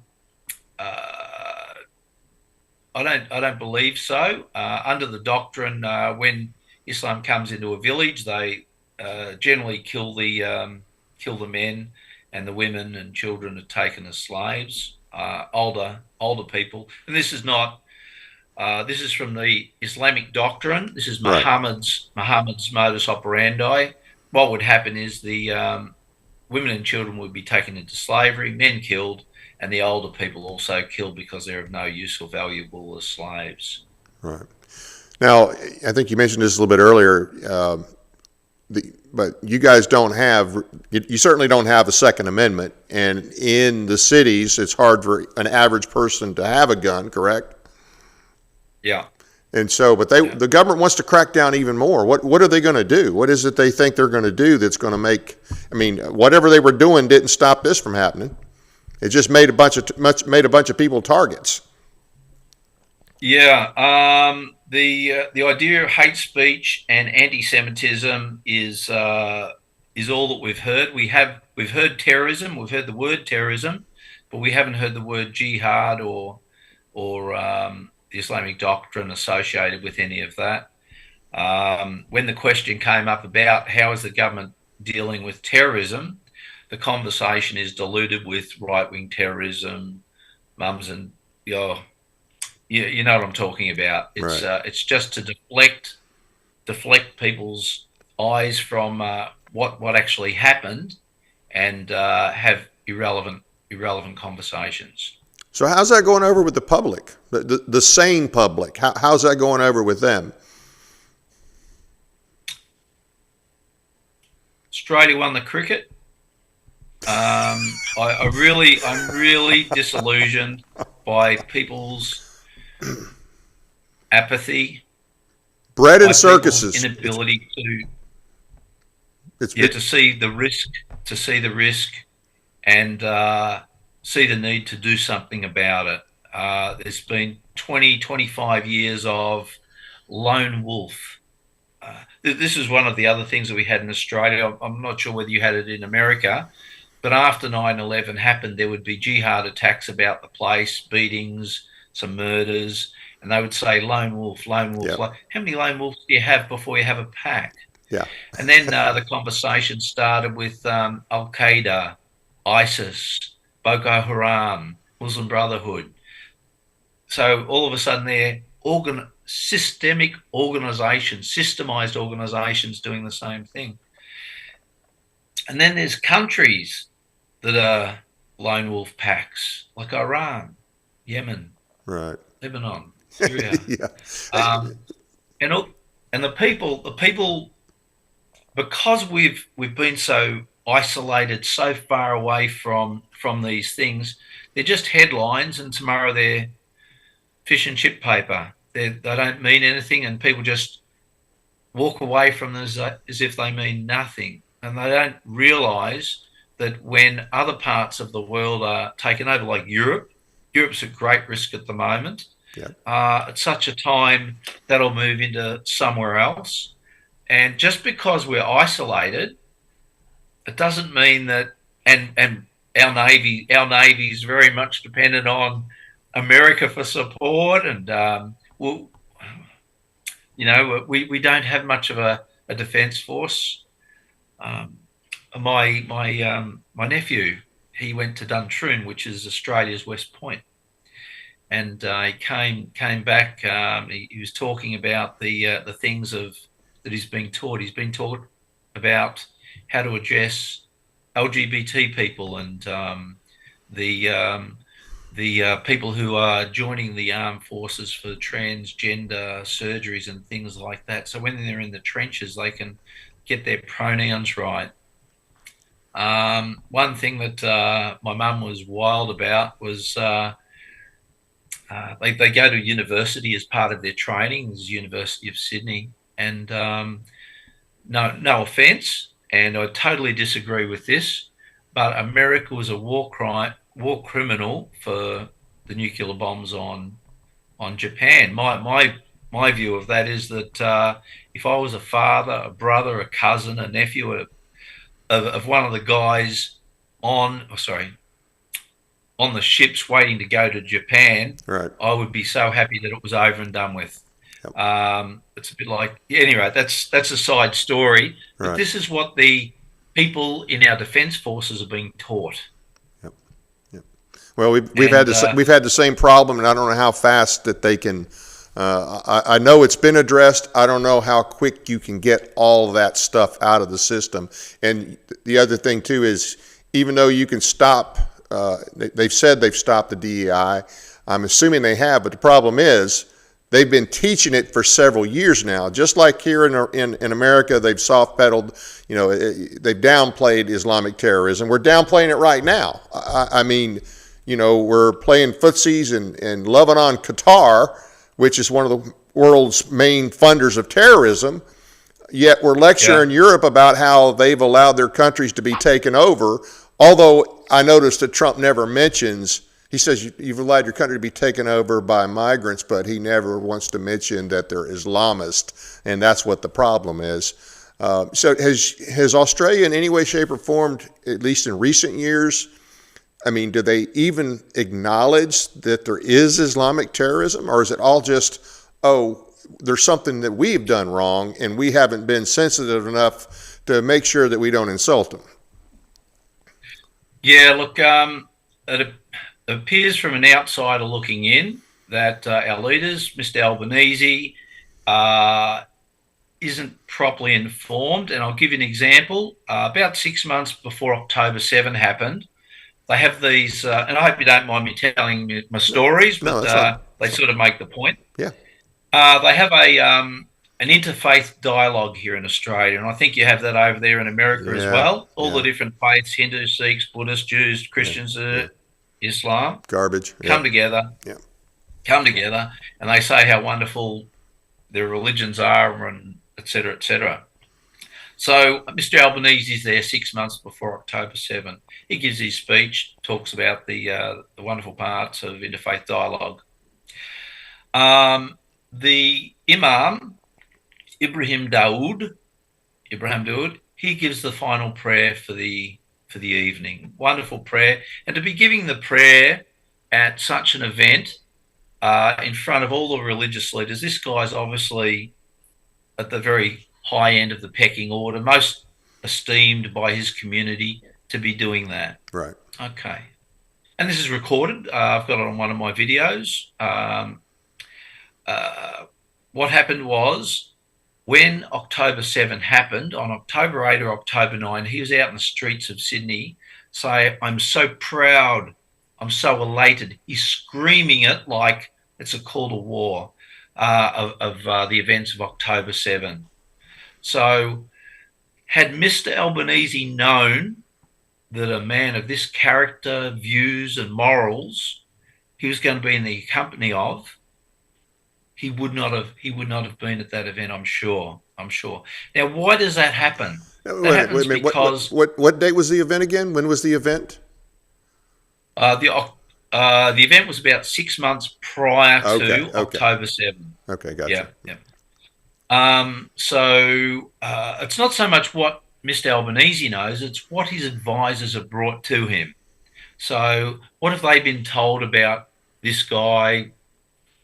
I don't believe so. Under the doctrine, when Islam comes into a village, they generally kill the men, and the women and children are taken as slaves. Older people, and this is not. This is from the Islamic doctrine. This is Muhammad's modus operandi. What would happen is the women and children would be taken into slavery, men killed, and the older people also killed because they're of no use or valuable as slaves. Right. Now, I think you mentioned this a little bit earlier, but you guys don't have, you certainly don't have a Second Amendment, and in the cities, it's hard for an average person to have a gun, correct? Yeah. And so, but the government wants to crack down even more. What are they going to do? What is it they think they're going to do that's going to make? I mean, whatever they were doing didn't stop this from happening. It just made a bunch of people targets. Yeah, the idea of hate speech and anti-Semitism is all that we've heard. We've heard terrorism, we've heard the word terrorism, but we haven't heard the word jihad or the Islamic doctrine associated with any of that. When the question came up about how is the government dealing with terrorism, the conversation is diluted with right-wing terrorism, mums and you know what I'm talking about. Right. It's just to deflect people's eyes from what actually happened and have irrelevant conversations. So how's that going over with the public, the sane public? How's that going over with them? Australia won the cricket. I'm really disillusioned by people's apathy, Bread and by circuses. people's inability It's to see the risk, and see the need to do something about it. There's been 25 years of lone wolf. This is one of the other things that we had in Australia. I'm not sure whether you had it in America, but after 9/11 happened, there would be jihad attacks about the place, beatings, some murders, and they would say lone wolf, lone wolf. Yeah. How many lone wolves do you have before you have a pack? Yeah. And then the conversation started with Al Qaeda, ISIS, Boko Haram, Muslim Brotherhood. So all of a sudden, they're systemic organizations, systemized organizations doing the same thing. And then there's countries that are lone wolf packs, like Iran, Yemen, Right. Lebanon, Syria. Yeah. And the people, because we've been so isolated, so far away from these things, they're just headlines, and tomorrow they're fish and chip paper. They don't mean anything, and people just walk away from them as if they mean nothing. And they don't realise that when other parts of the world are taken over, like Europe's at great risk at the moment. Yeah. At such a time, that'll move into somewhere else. And just because we're isolated, it doesn't mean that. And our navy is very much dependent on America for support, and we don't have much of a defence force. My nephew, he went to Duntroon, which is Australia's West Point, and he came back. He was talking about the things that he's being taught. He's been taught about how to address LGBT people and the people who are joining the armed forces for transgender surgeries and things like that. So when they're in the trenches, they can get their pronouns right. One thing that my mum was wild about was they go to university as part of their training, the University of Sydney, and no offence, and I totally disagree with this, but America was a war criminal for the nuclear bombs on Japan. My view of that is that if I was a father, a brother, a cousin, a nephew of one of the guys on the ships waiting to go to Japan, Right. I would be so happy that it was over and done with. Yep. It's a bit like, anyway, that's a side story. But this is what the people in our defence forces are being taught. Yep. Yep. Well, we've had the same problem, and I don't know how fast that they can. I know it's been addressed. I don't know how quick you can get all that stuff out of the system. And the other thing too is, even though you can stop, they've said they've stopped the DEI. I'm assuming they have, but the problem is they've been teaching it for several years now. Just like here in America, they've soft pedaled. They've downplayed Islamic terrorism. We're downplaying it right now. I mean, we're playing footsies and loving on Qatar, which is one of the world's main funders of terrorism, yet we're lecturing Europe about how they've allowed their countries to be taken over, although I noticed that Trump never mentions He says you've allowed your country to be taken over by migrants, but he never wants to mention that they're Islamist, and that's what the problem is. So has Australia in any way, shape, or form, at least in recent years, I mean, do they even acknowledge that there is Islamic terrorism, or is it all just, oh, there's something that we've done wrong and we haven't been sensitive enough to make sure that we don't insult them? Yeah, look, it appears from an outsider looking in that our leaders, Mr. Albanese, isn't properly informed. And I'll give you an example. About 6 months before October 7 happened, they have these, and I hope you don't mind me telling my stories, but they sort of make the point. Yeah. They have an interfaith dialogue here in Australia, and I think you have that over there in America as well. All the different faiths, Hindu, Sikhs, Buddhists, Jews, Christians, Islam. Garbage. Come together. Yeah. Come together, and they say how wonderful their religions are, and et cetera, et cetera. So Mr. Albanese is there 6 months before October 7. He gives his speech, talks about the wonderful parts of interfaith dialogue. The Imam, Ibrahim Dawood, he gives the final prayer for the evening. Wonderful prayer. And to be giving the prayer at such an event in front of all the religious leaders, this guy's obviously at the very high end of the pecking order, most esteemed by his community to be doing that. Right. Okay. And this is recorded. I've got it on one of my videos. What happened was, when October 7 happened, on October 8 or October 9, he was out in the streets of Sydney saying, "I'm so proud, I'm so elated." He's screaming it like it's a call to war of the events of October 7. So had Mr. Albanese known that a man of this character, views and morals he was going to be in the company of, he would not have been at that event, I'm sure. Now, why does that happen? That happens because what date was the event again? When was the event? The event was about 6 months prior to October 7. Okay, gotcha. Yeah. So it's not so much what Mr. Albanese knows, it's what his advisors have brought to him. So what have they been told about this guy?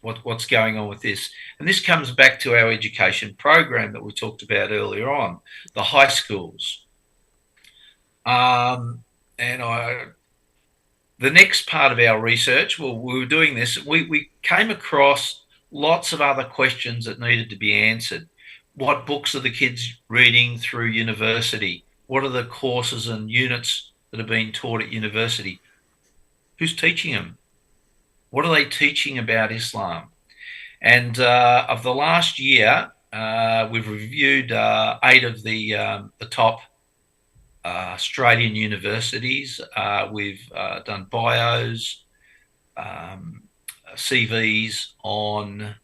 What's going on with this? And this comes back to our education program that we talked about earlier on, the high schools. The next part of our research, well, we were doing this, we came across lots of other questions that needed to be answered. What books are the kids reading through university? What are the courses and units that are being taught at university? Who's teaching them? What are they teaching about Islam? And of the last year, we've reviewed 8 of the top Australian universities. We've done bios, CVs on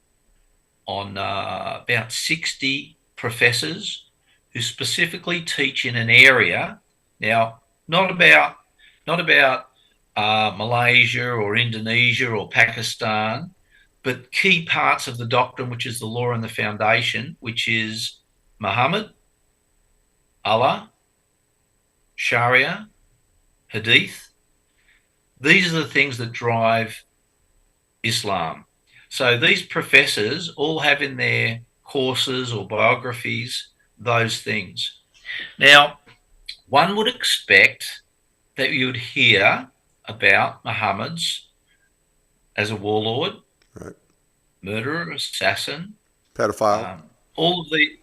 about 60 professors who specifically teach in an area. Now, not about Malaysia or Indonesia or Pakistan, but key parts of the doctrine, which is the law and the foundation, which is Muhammad, Allah, Sharia, Hadith. These are the things that drive Islam. So these professors all have in their courses or biographies those things. Now, one would expect that you would hear about Muhammad's as a warlord, right, murderer, assassin, pedophile, all of the,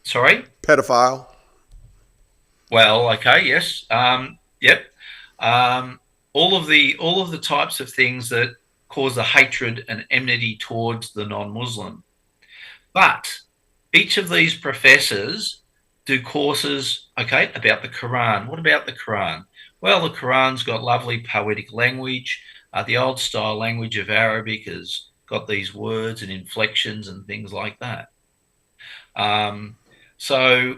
sorry? Pedophile. Well, okay, yes, yep. All of the types of things that cause the hatred and enmity towards the non-Muslim. But each of these professors do courses, okay, about the Quran. What about the Quran? Well, the Quran's got lovely poetic language. The old style language of Arabic has got these words and inflections and things like that. So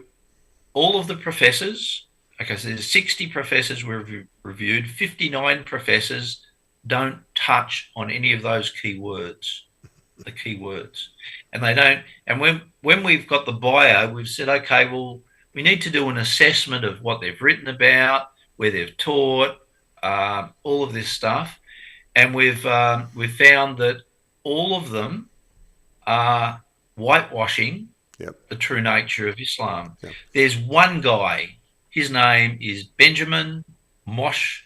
all of the professors, okay, so there's 60 professors we've reviewed, 59 professors don't touch on any of those key words, the key words. And they don't. And when we've got the bio, we've said, okay, well, we need to do an assessment of what they've written about, where they've taught, all of this stuff. And we've found that all of them are whitewashing the true nature of Islam. Yep. There's one guy, his name is Benjamin Moshe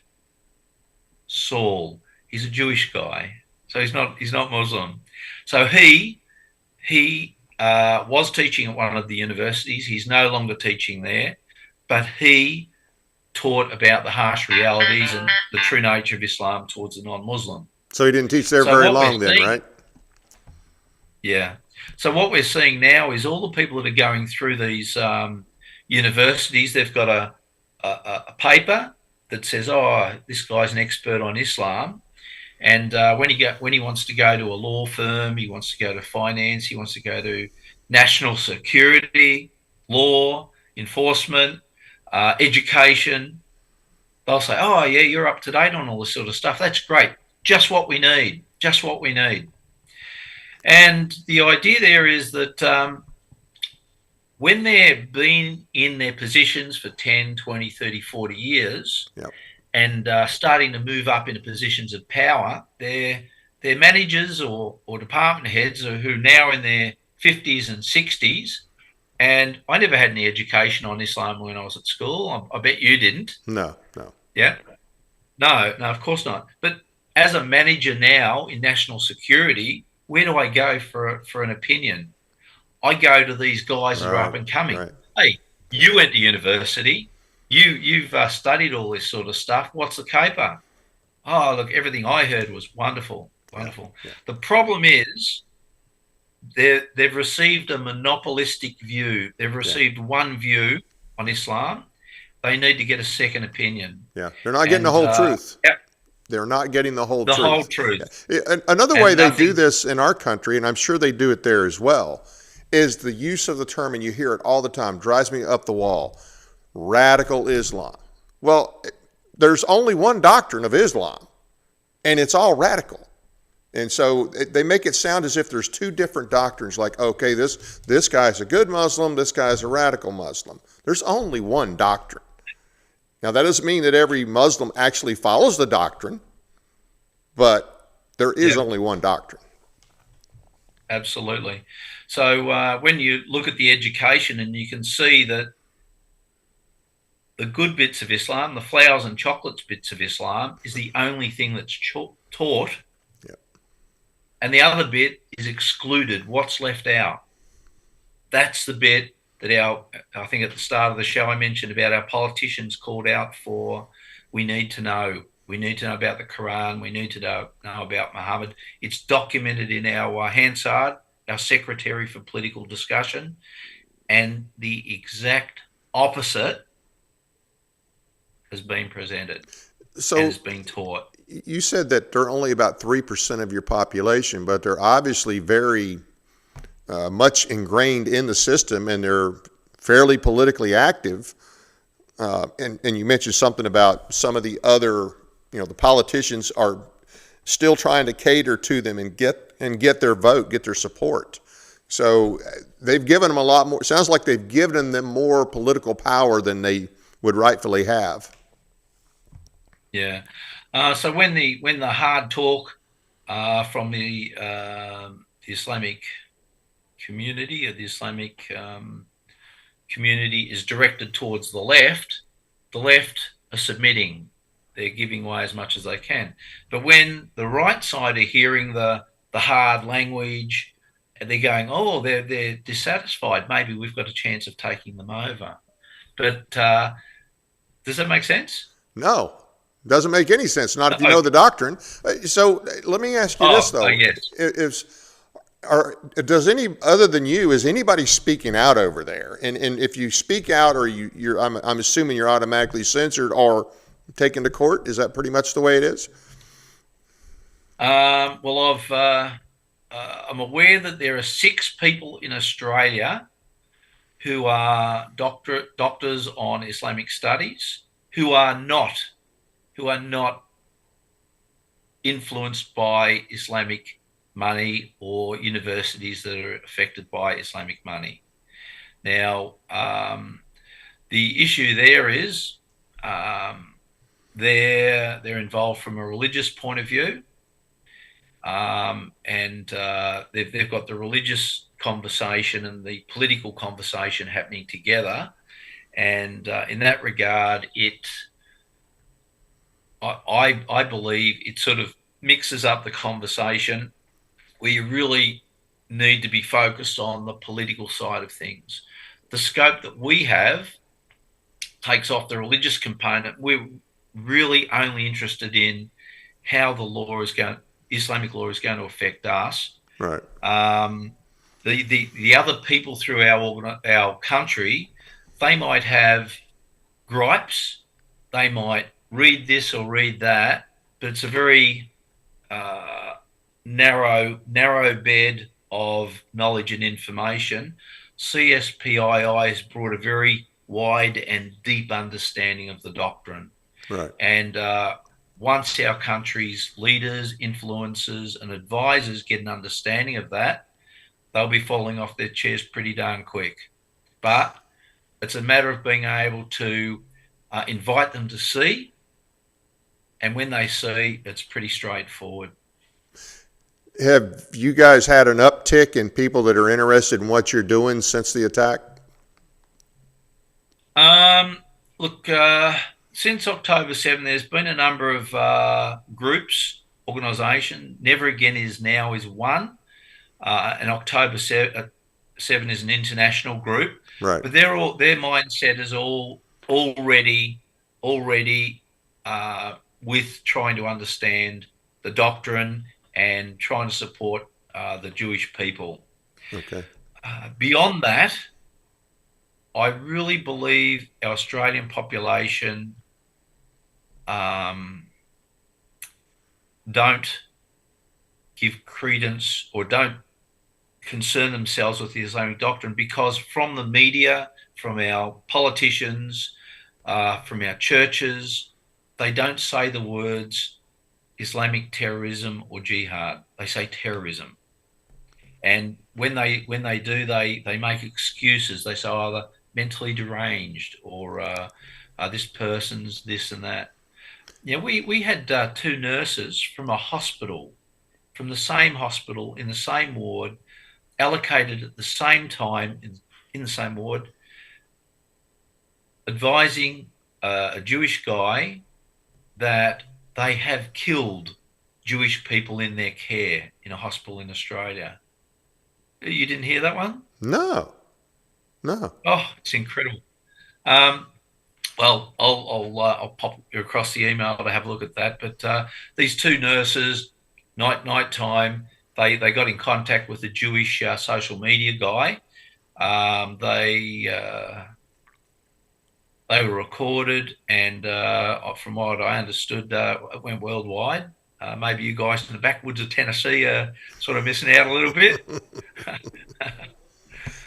Saul. He's a Jewish guy, so he's not Muslim. So he was teaching at one of the universities. He's no longer teaching there, but he taught about the harsh realities and the true nature of Islam towards the non-Muslim. So he didn't teach there very long then, right? Yeah. So what we're seeing now is all the people that are going through these universities, they've got a paper that says, oh, this guy's an expert on Islam. And when he wants to go to a law firm, he wants to go to finance, he wants to go to national security, law, enforcement, education, they'll say, oh, yeah, you're up to date on all this sort of stuff. That's great. Just what we need. Just what we need. And the idea there is that when they've been in their positions for 10, 20, 30, 40 years, yep, and starting to move up into positions of power, their managers or department heads who are now in their 50s and 60s, and I never had any education on Islam when I was at school. I bet you didn't. No. Yeah? No, of course not. But as a manager now in national security, where do I go for an opinion? I go to these guys who are up and coming. Right. Hey, you went to university. You've studied all this sort of stuff. What's the caper? Oh, look, everything I heard was wonderful. Yeah. The problem is they've received a monopolistic view. They've received one view on Islam. They need to get a second opinion. Yeah, they're not getting the whole truth. Yeah. They're not getting the whole truth. The whole truth. Yeah. Another way they do this in our country, and I'm sure they do it there as well, is the use of the term, and you hear it all the time, drives me up the wall, radical Islam. Well, there's only one doctrine of Islam, and it's all radical. And so they make it sound as if there's two different doctrines, like, okay, this guy's a good Muslim, this guy's a radical Muslim. There's only one doctrine. Now, that doesn't mean that every Muslim actually follows the doctrine, but there is only one doctrine. Absolutely. So when you look at the education, and you can see that the good bits of Islam, the flowers and chocolates bits of Islam, is the only thing that's taught. Yep. And the other bit is excluded. What's left out? That's the bit that I think at the start of the show I mentioned about our politicians called out for. We need to know. We need to know about the Quran. We need to know about Muhammad. It's documented in our Hansard, our Secretary for Political Discussion, and the exact opposite has been presented and has been taught. You said that they're only about 3% of your population, but they're obviously very much ingrained in the system, and they're fairly politically active. And you mentioned something about some of the other, the politicians are still trying to cater to them and get their vote, get their support. So they've given them a lot more. Sounds like they've given them more political power than they would rightfully have. Yeah. So when the hard talk from the Islamic community, or the Islamic community, is directed towards the left are submitting. They're giving way as much as they can. But when the right side are hearing the hard language, and they're going, oh, they're dissatisfied, maybe we've got a chance of taking them over. But does that make sense? No, doesn't make any sense. Not if you know the doctrine. So let me ask you this, though. Yes. Does other than you, is anybody speaking out over there? And if you speak out, or I'm assuming you're automatically censored or taken to court. Is that pretty much the way it is? Well, I'm aware that there are 6 people in Australia who are doctors on Islamic studies who are not influenced by Islamic money or universities that are affected by Islamic money. Now, the issue there is they're involved from a religious point of view, and they've got the religious conversation and the political conversation happening together. And in that regard, I believe it sort of mixes up the conversation where you really need to be focused on the political side of things. The scope that we have takes off the religious component. We're really only interested in how the Islamic law is going to affect us. Right. The other people through our country, they might have gripes, they might read this or read that, but it's a very narrow bed of knowledge and information. CSPII has brought a very wide and deep understanding of the doctrine. Right. And once our country's leaders, influencers, and advisors get an understanding of that, they'll be falling off their chairs pretty darn quick. But it's a matter of being able to invite them to see. And when they see, it's pretty straightforward. Have you guys had an uptick in people that are interested in what you're doing since the attack? Look, since October 7, there's been a number of groups, organisation. Never Again is one. And October 7 is an international group. Right. But their mindset is already with trying to understand the doctrine and trying to support the Jewish people. Okay. Beyond that, I really believe our Australian population don't give credence or don't concern themselves with the Islamic doctrine, because from the media, from our politicians, from our churches, they don't say the words Islamic terrorism or jihad. They say terrorism. And when they do, they make excuses. They say either mentally deranged or this person's this and that. Yeah, we had two nurses from a hospital, from the same hospital in the same ward, allocated at the same time in the same ward, advising a Jewish guy that they have killed Jewish people in their care in a hospital in Australia. You didn't hear that one? No. Oh, it's incredible. Well, I'll pop you across the email to have a look at that. But these two nurses, night time, they got in contact with a Jewish social media guy. They were recorded, and from what I understood, it went worldwide. Maybe you guys in the backwoods of Tennessee are sort of missing out a little bit.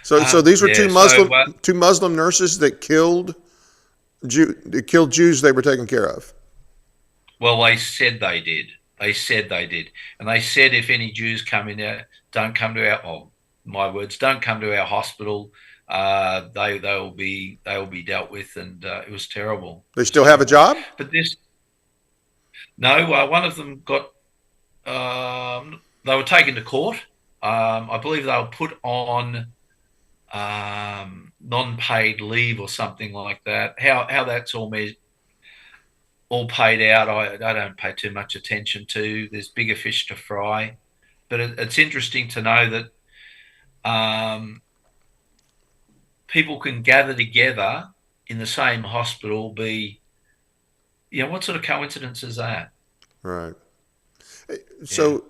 So these were two Muslim nurses that killed Jews they were taking care of. Well, they said they did. And they said if any Jews come in there, don't come to don't come to our hospital. They will be dealt with, and it was terrible. They still have a job? But one of them got. They were taken to court. I believe they were put on non-paid leave or something like that. How that's all paid out, I don't pay too much attention to. There's bigger fish to fry, but it's interesting to know that people can gather together in the same hospital. What sort of coincidence is that? Right. So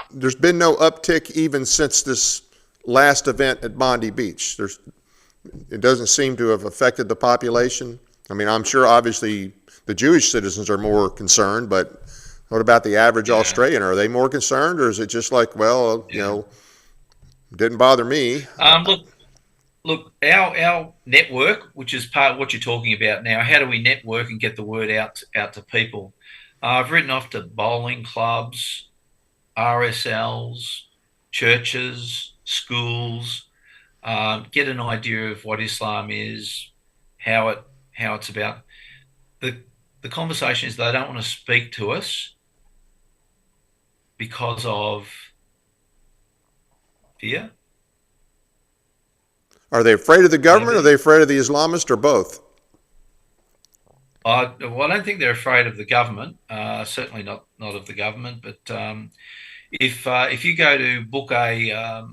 there's been no uptick even since this last event at Bondi Beach. It doesn't seem to have affected the population. I mean, I'm sure obviously the Jewish citizens are more concerned, but what about the average Australian? Are they more concerned, or is it just like, didn't bother me? Look, our network, which is part of what you're talking about now, how do we network and get the word out to people? I've written off to bowling clubs, RSLs, churches, schools, get an idea of what Islam is, how it's about. The conversation is they don't want to speak to us because of fear. Are they afraid of the government? Or are they afraid of the Islamists, or both? I don't think they're afraid of the government. Certainly not of the government. But if you go to book a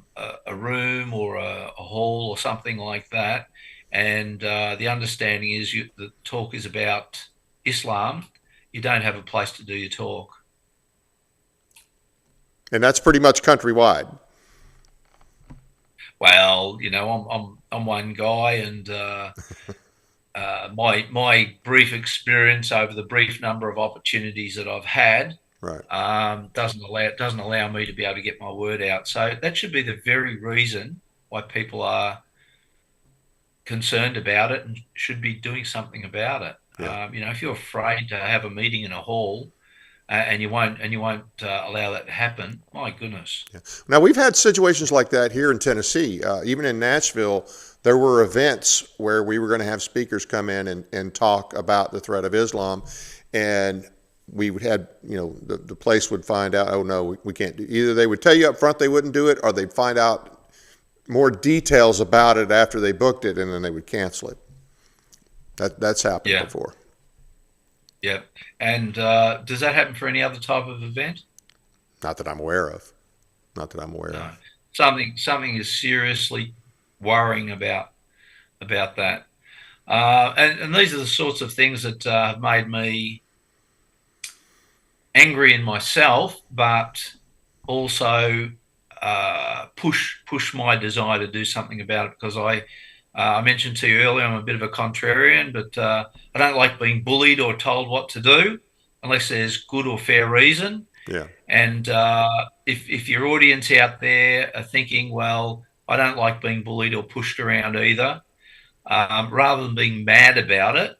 room or a hall or something like that, and the understanding is the talk is about Islam, you don't have a place to do your talk. And that's pretty much countrywide. Well, I'm one guy, and my brief experience over the brief number of opportunities that I've had, right, doesn't allow me to be able to get my word out. So that should be the very reason why people are concerned about it and should be doing something about it. Yeah. If you're afraid to have a meeting in a hall, and you won't allow that to happen, my goodness. Yeah. Now, we've had situations like that here in Tennessee. Even in Nashville, there were events where we were going to have speakers come in and talk about the threat of Islam, and we would have, the place would find out, oh no, we can't do. Either they would tell you up front they wouldn't do it, or they'd find out more details about it after they booked it, and then they would cancel it. That's happened before. Yeah. And does that happen for any other type of event? Not that I'm aware of. No. Something is seriously worrying about that. And these are the sorts of things that have made me angry in myself, but also push my desire to do something about it, because I mentioned to you earlier, I'm a bit of a contrarian, but I don't like being bullied or told what to do unless there's good or fair reason. Yeah. And if your audience out there are thinking, well, I don't like being bullied or pushed around either, rather than being mad about it,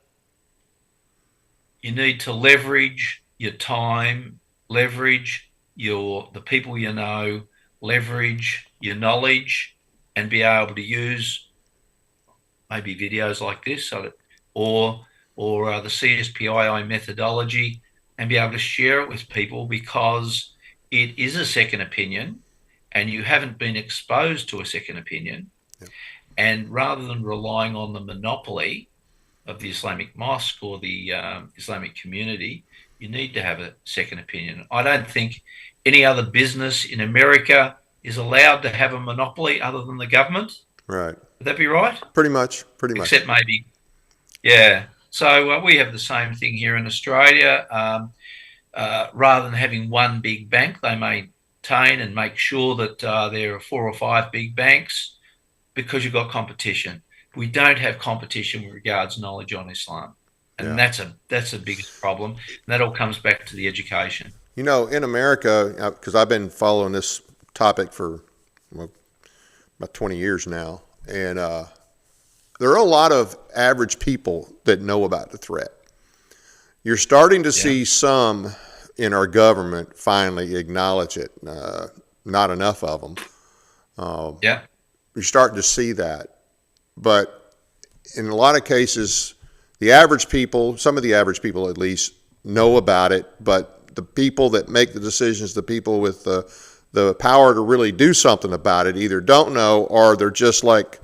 you need to leverage your time, leverage the people you know, leverage your knowledge, and be able to use maybe videos like this, or the CSPII methodology, and be able to share it with people, because it is a second opinion and you haven't been exposed to a second opinion. Yeah. And rather than relying on the monopoly of the Islamic mosque or the Islamic community, you need to have a second opinion. I don't think any other business in America is allowed to have a monopoly other than the government. Right. Would that be right? Pretty much. Except maybe, yeah. So we have the same thing here in Australia. Rather than having one big bank, they maintain and make sure that there are 4 or 5 big banks, because you've got competition. We don't have competition with regards knowledge on Islam, and that's the biggest problem. And that all comes back to the education. In America, because I've been following this topic for about 20 years now, and there are a lot of average people that know about the threat. You're starting to see some in our government finally acknowledge it. Not enough of them. You're starting to see that. But in a lot of cases, some of the average people at least, know about it, but the people that make the decisions, the people with the power to really do something about it, either don't know, or they're just like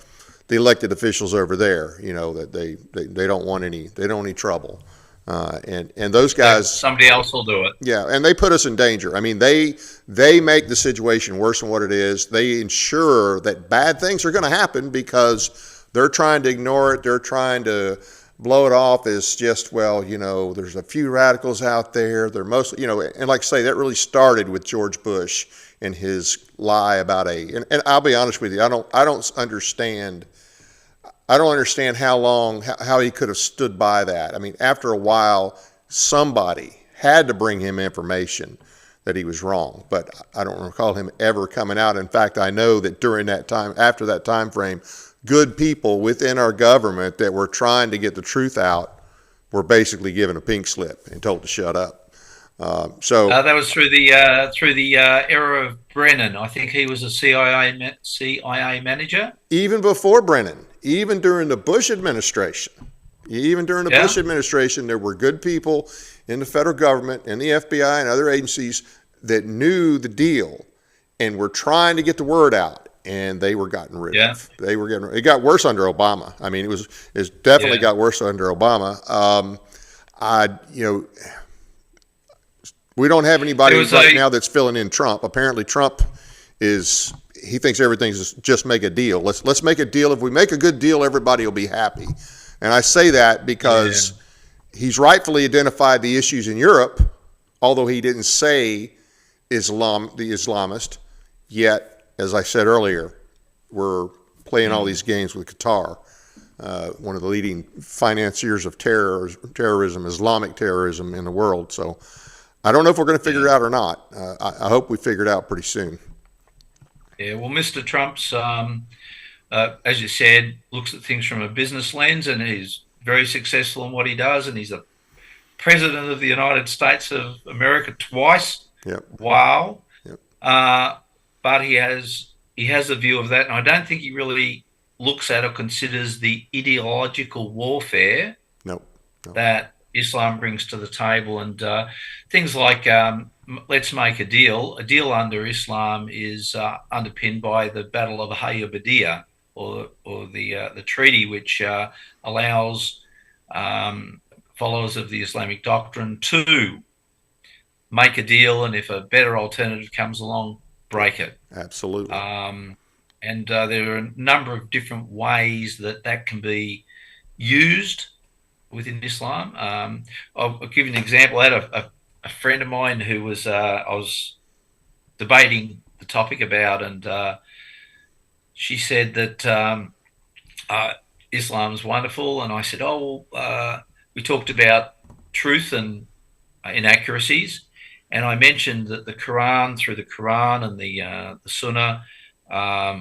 the elected officials over there, that they don't want any trouble. And those guys, somebody else will do it. Yeah, and they put us in danger. I mean, they make the situation worse than what it is. They ensure that bad things are going to happen because they're trying to ignore it. They're trying to blow it off as just, there's a few radicals out there. They're mostly, and like I say, that really started with George Bush and his lie about and I'll be honest with you, I don't understand how he could have stood by that. I mean, after a while, somebody had to bring him information that he was wrong, but I don't recall him ever coming out. In fact, I know that during that time, after that time frame, good people within our government that were trying to get the truth out were basically given a pink slip and told to shut up. That was through the era of Brennan. I think he was a CIA manager. Even before Brennan, even during the Bush administration, there were good people in the federal government, in the FBI, and other agencies that knew the deal and were trying to get the word out, and they were gotten rid of. It got worse under Obama. I mean, it definitely got worse under Obama. We don't have anybody right now that's filling in Trump. Apparently, Trump he thinks everything's just make a deal. Let's make a deal. If we make a good deal, everybody will be happy. And I say that because he's rightfully identified the issues in Europe, although he didn't say the Islamist. Yet, as I said earlier, we're playing all these games with Qatar, one of the leading financiers of terrorism, Islamic terrorism in the world. So I don't know if we're going to figure it out or not. I hope we figure it out pretty soon. Yeah, well, Mr. Trump's, as you said, looks at things from a business lens, and he's very successful in what he does, and he's the president of the United States of America twice. Yep. Wow. Yep. But he has a view of that, and I don't think he really looks at or considers the ideological warfare that Islam brings to the table, and things like let's make a deal. A deal under Islam is underpinned by the Battle of Hayy or the treaty which allows followers of the Islamic doctrine to make a deal, and if a better alternative comes along, break it. Absolutely. And there are a number of different ways that can be used within Islam. I'll give you an example. I had a friend of mine who was I was debating the topic about, and she said that Islam's wonderful, and I said, we talked about truth and inaccuracies, and I mentioned that the Quran, through the Quran and the Sunnah,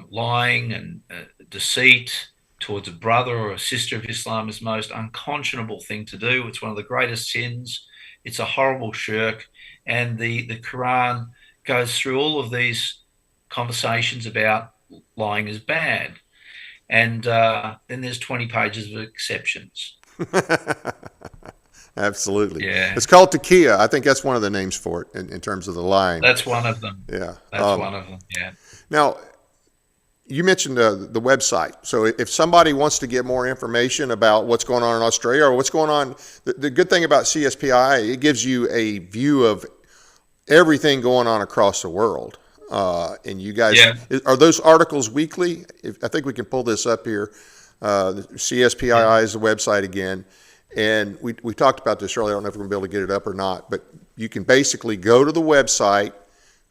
lying and deceit towards a brother or a sister of Islam is the most unconscionable thing to do. It's one of the greatest sins. It's a horrible shirk. And the Quran goes through all of these conversations about lying is bad. And then there's 20 pages of exceptions. Absolutely. Yeah. It's called taqiyya. I think that's one of the names for it in terms of the lying. That's one of them. Yeah. That's one of them, yeah. Now, you mentioned the website. So if somebody wants to get more information about what's going on in Australia or what's going on, the good thing about CSPI, it gives you a view of everything going on across the world. And you guys, are those articles weekly? I think we can pull this up here. CSPI is the website again. And we talked about this earlier. I don't know if we're going to be able to get it up or not. But you can basically go to the website,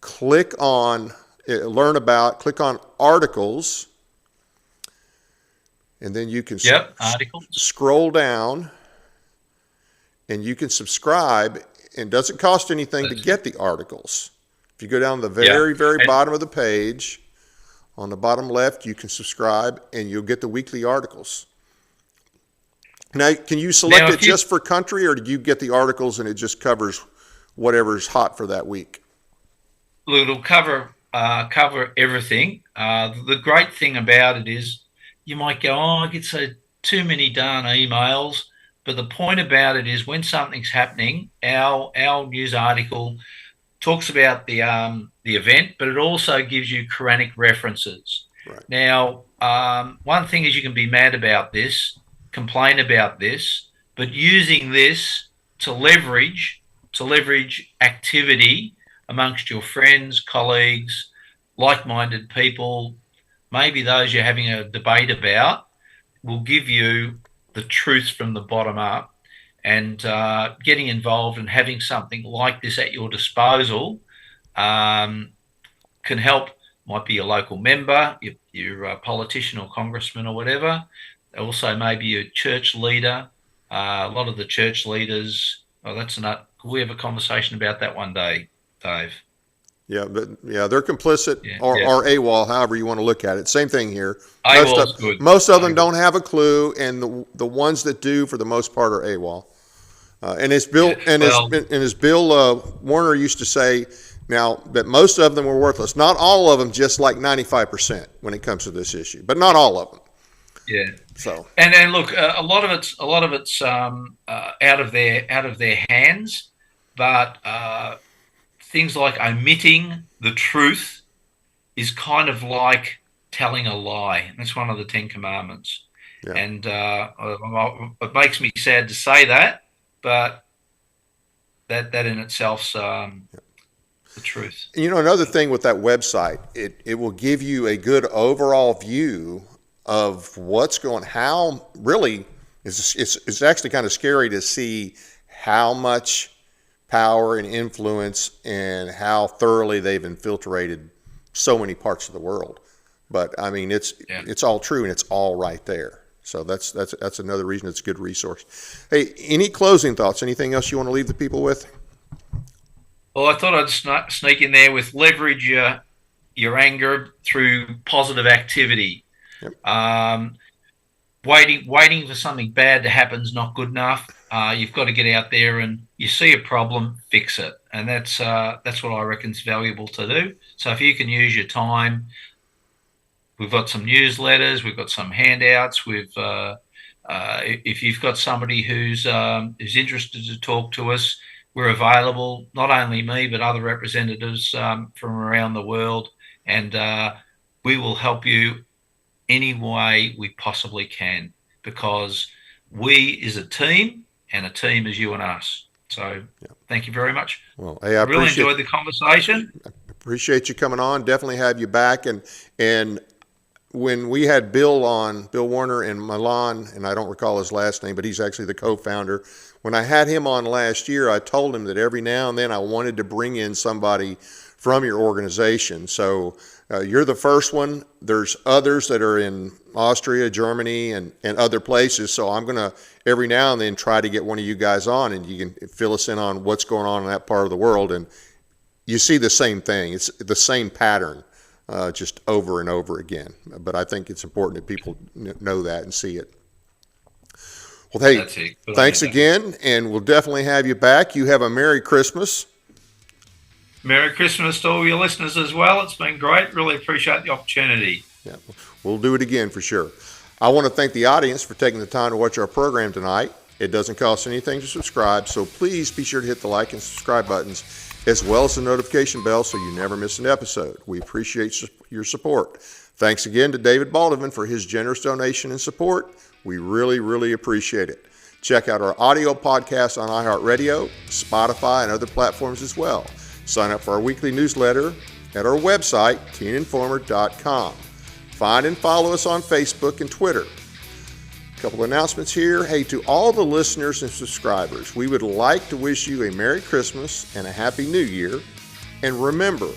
click on click on articles, and then you can scroll down, and you can subscribe, and it doesn't cost anything to get the articles. If you go down to the very bottom of the page, on the bottom left, you can subscribe, and you'll get the weekly articles. Now, can you select it just for country, or do you get the articles and it just covers whatever's hot for that week? It'll cover everything. The great thing about it is you might go, I get too many darn emails. But the point about it is when something's happening, our news article talks about the event, but it also gives you Quranic references. Right. Now, one thing is you can be mad about this, complain about this, but using this to leverage activity amongst your friends, colleagues, like-minded people, maybe those you're having a debate about, will give you the truth from the bottom up. And getting involved and having something like this at your disposal can help. Might be a local member, your politician or congressman or whatever. Also maybe a church leader. A lot of the church leaders, we have a conversation about that one day, Dave. Yeah, but they're complicit or AWOL, however you want to look at it. Same thing here. AWOL's good. Most of them don't have a clue, and the ones that do, for the most part, are AWOL. And as Bill Warner used to say, now that most of them were worthless, not all of them, just like 95% when it comes to this issue, but not all of them. Yeah. So and look, a lot of it's out of their hands, but things like omitting the truth is kind of like telling a lie. That's one of the 10 Commandments. Yeah. And it makes me sad to say that, but that in itself's the truth. You know, another thing with that website, it will give you a good overall view of what's going, how really, it's actually kind of scary to see how much power and influence and how thoroughly they've infiltrated so many parts of the world. But I mean, it's all true and it's all right there. So that's another reason it's a good resource. Hey, any closing thoughts? Anything else you want to leave the people with? Well, I thought I'd sneak in there with leverage your anger through positive activity. Yep. Waiting for something bad to happen is not good enough. You've got to get out there and you see a problem, fix it, and that's what I reckon is valuable to do. So if you can use your time, we've got some newsletters, we've got some handouts. If you've got somebody who's interested to talk to us, we're available. Not only me, but other representatives from around the world, and we will help you any way we possibly can, because we is a team, and a team is you and us. So Thank you very much. Well, hey, I really enjoyed the conversation. Appreciate you coming on. Definitely have you back. And when we had Bill Warner in Milan, and I don't recall his last name, but he's actually the co-founder. When I had him on last year, I told him that every now and then I wanted to bring in somebody from your organization. So you're the first one. There's others that are in Austria, Germany, and other places. So I'm going to every now and then try to get one of you guys on, and you can fill us in on what's going on in that part of the world. And you see the same thing. It's the same pattern, just over and over again. But I think it's important that people know that and see it. Well, hey, thanks again, and we'll definitely have you back. You have a Merry Christmas. Merry Christmas to all your listeners as well. It's been great. Really appreciate the opportunity. Yeah, we'll do it again for sure. I want to thank the audience for taking the time to watch our program tonight. It doesn't cost anything to subscribe, so please be sure to hit the like and subscribe buttons, as well as the notification bell so you never miss an episode. We appreciate your support. Thanks again to David Baldovan for his generous donation and support. We really, really appreciate it. Check out our audio podcast on iHeartRadio, Spotify, and other platforms as well. Sign up for our weekly newsletter at our website, teeninformer.com. Find and follow us on Facebook and Twitter. A couple of announcements here. Hey, to all the listeners and subscribers, we would like to wish you a Merry Christmas and a Happy New Year. And remember,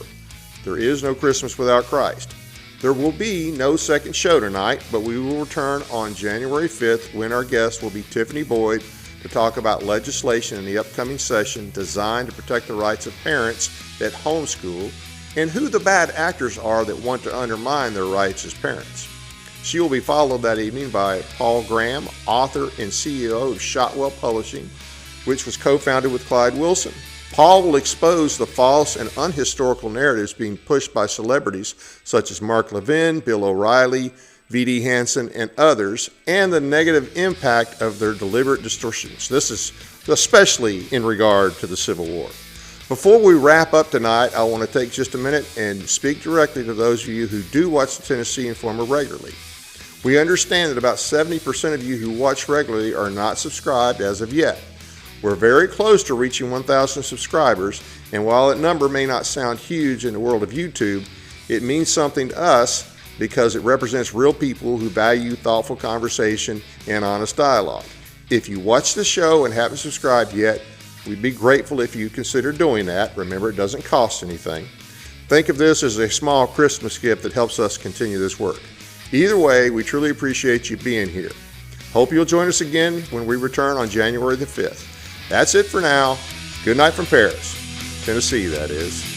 there is no Christmas without Christ. There will be no second show tonight, but we will return on January 5th when our guest will be Tiffany Boyd to talk about legislation in the upcoming session designed to protect the rights of parents that homeschool and who the bad actors are that want to undermine their rights as parents. She will be followed that evening by Paul Graham, author and CEO of Shotwell Publishing, which was co-founded with Clyde Wilson. Paul will expose the false and unhistorical narratives being pushed by celebrities such as Mark Levin, Bill O'Reilly, V.D. Hansen, and others, and the negative impact of their deliberate distortions. This is especially in regard to the Civil War. Before we wrap up tonight, I want to take just a minute and speak directly to those of you who do watch the Tennessee Informer regularly. We understand that about 70% of you who watch regularly are not subscribed as of yet. We're very close to reaching 1,000 subscribers, and while that number may not sound huge in the world of YouTube, it means something to us because it represents real people who value thoughtful conversation and honest dialogue. If you watch the show and haven't subscribed yet, we'd be grateful if you consider doing that. Remember, it doesn't cost anything. Think of this as a small Christmas gift that helps us continue this work. Either way, we truly appreciate you being here. Hope you'll join us again when we return on January the 5th. That's it for now. Good night from Paris, Tennessee, that is.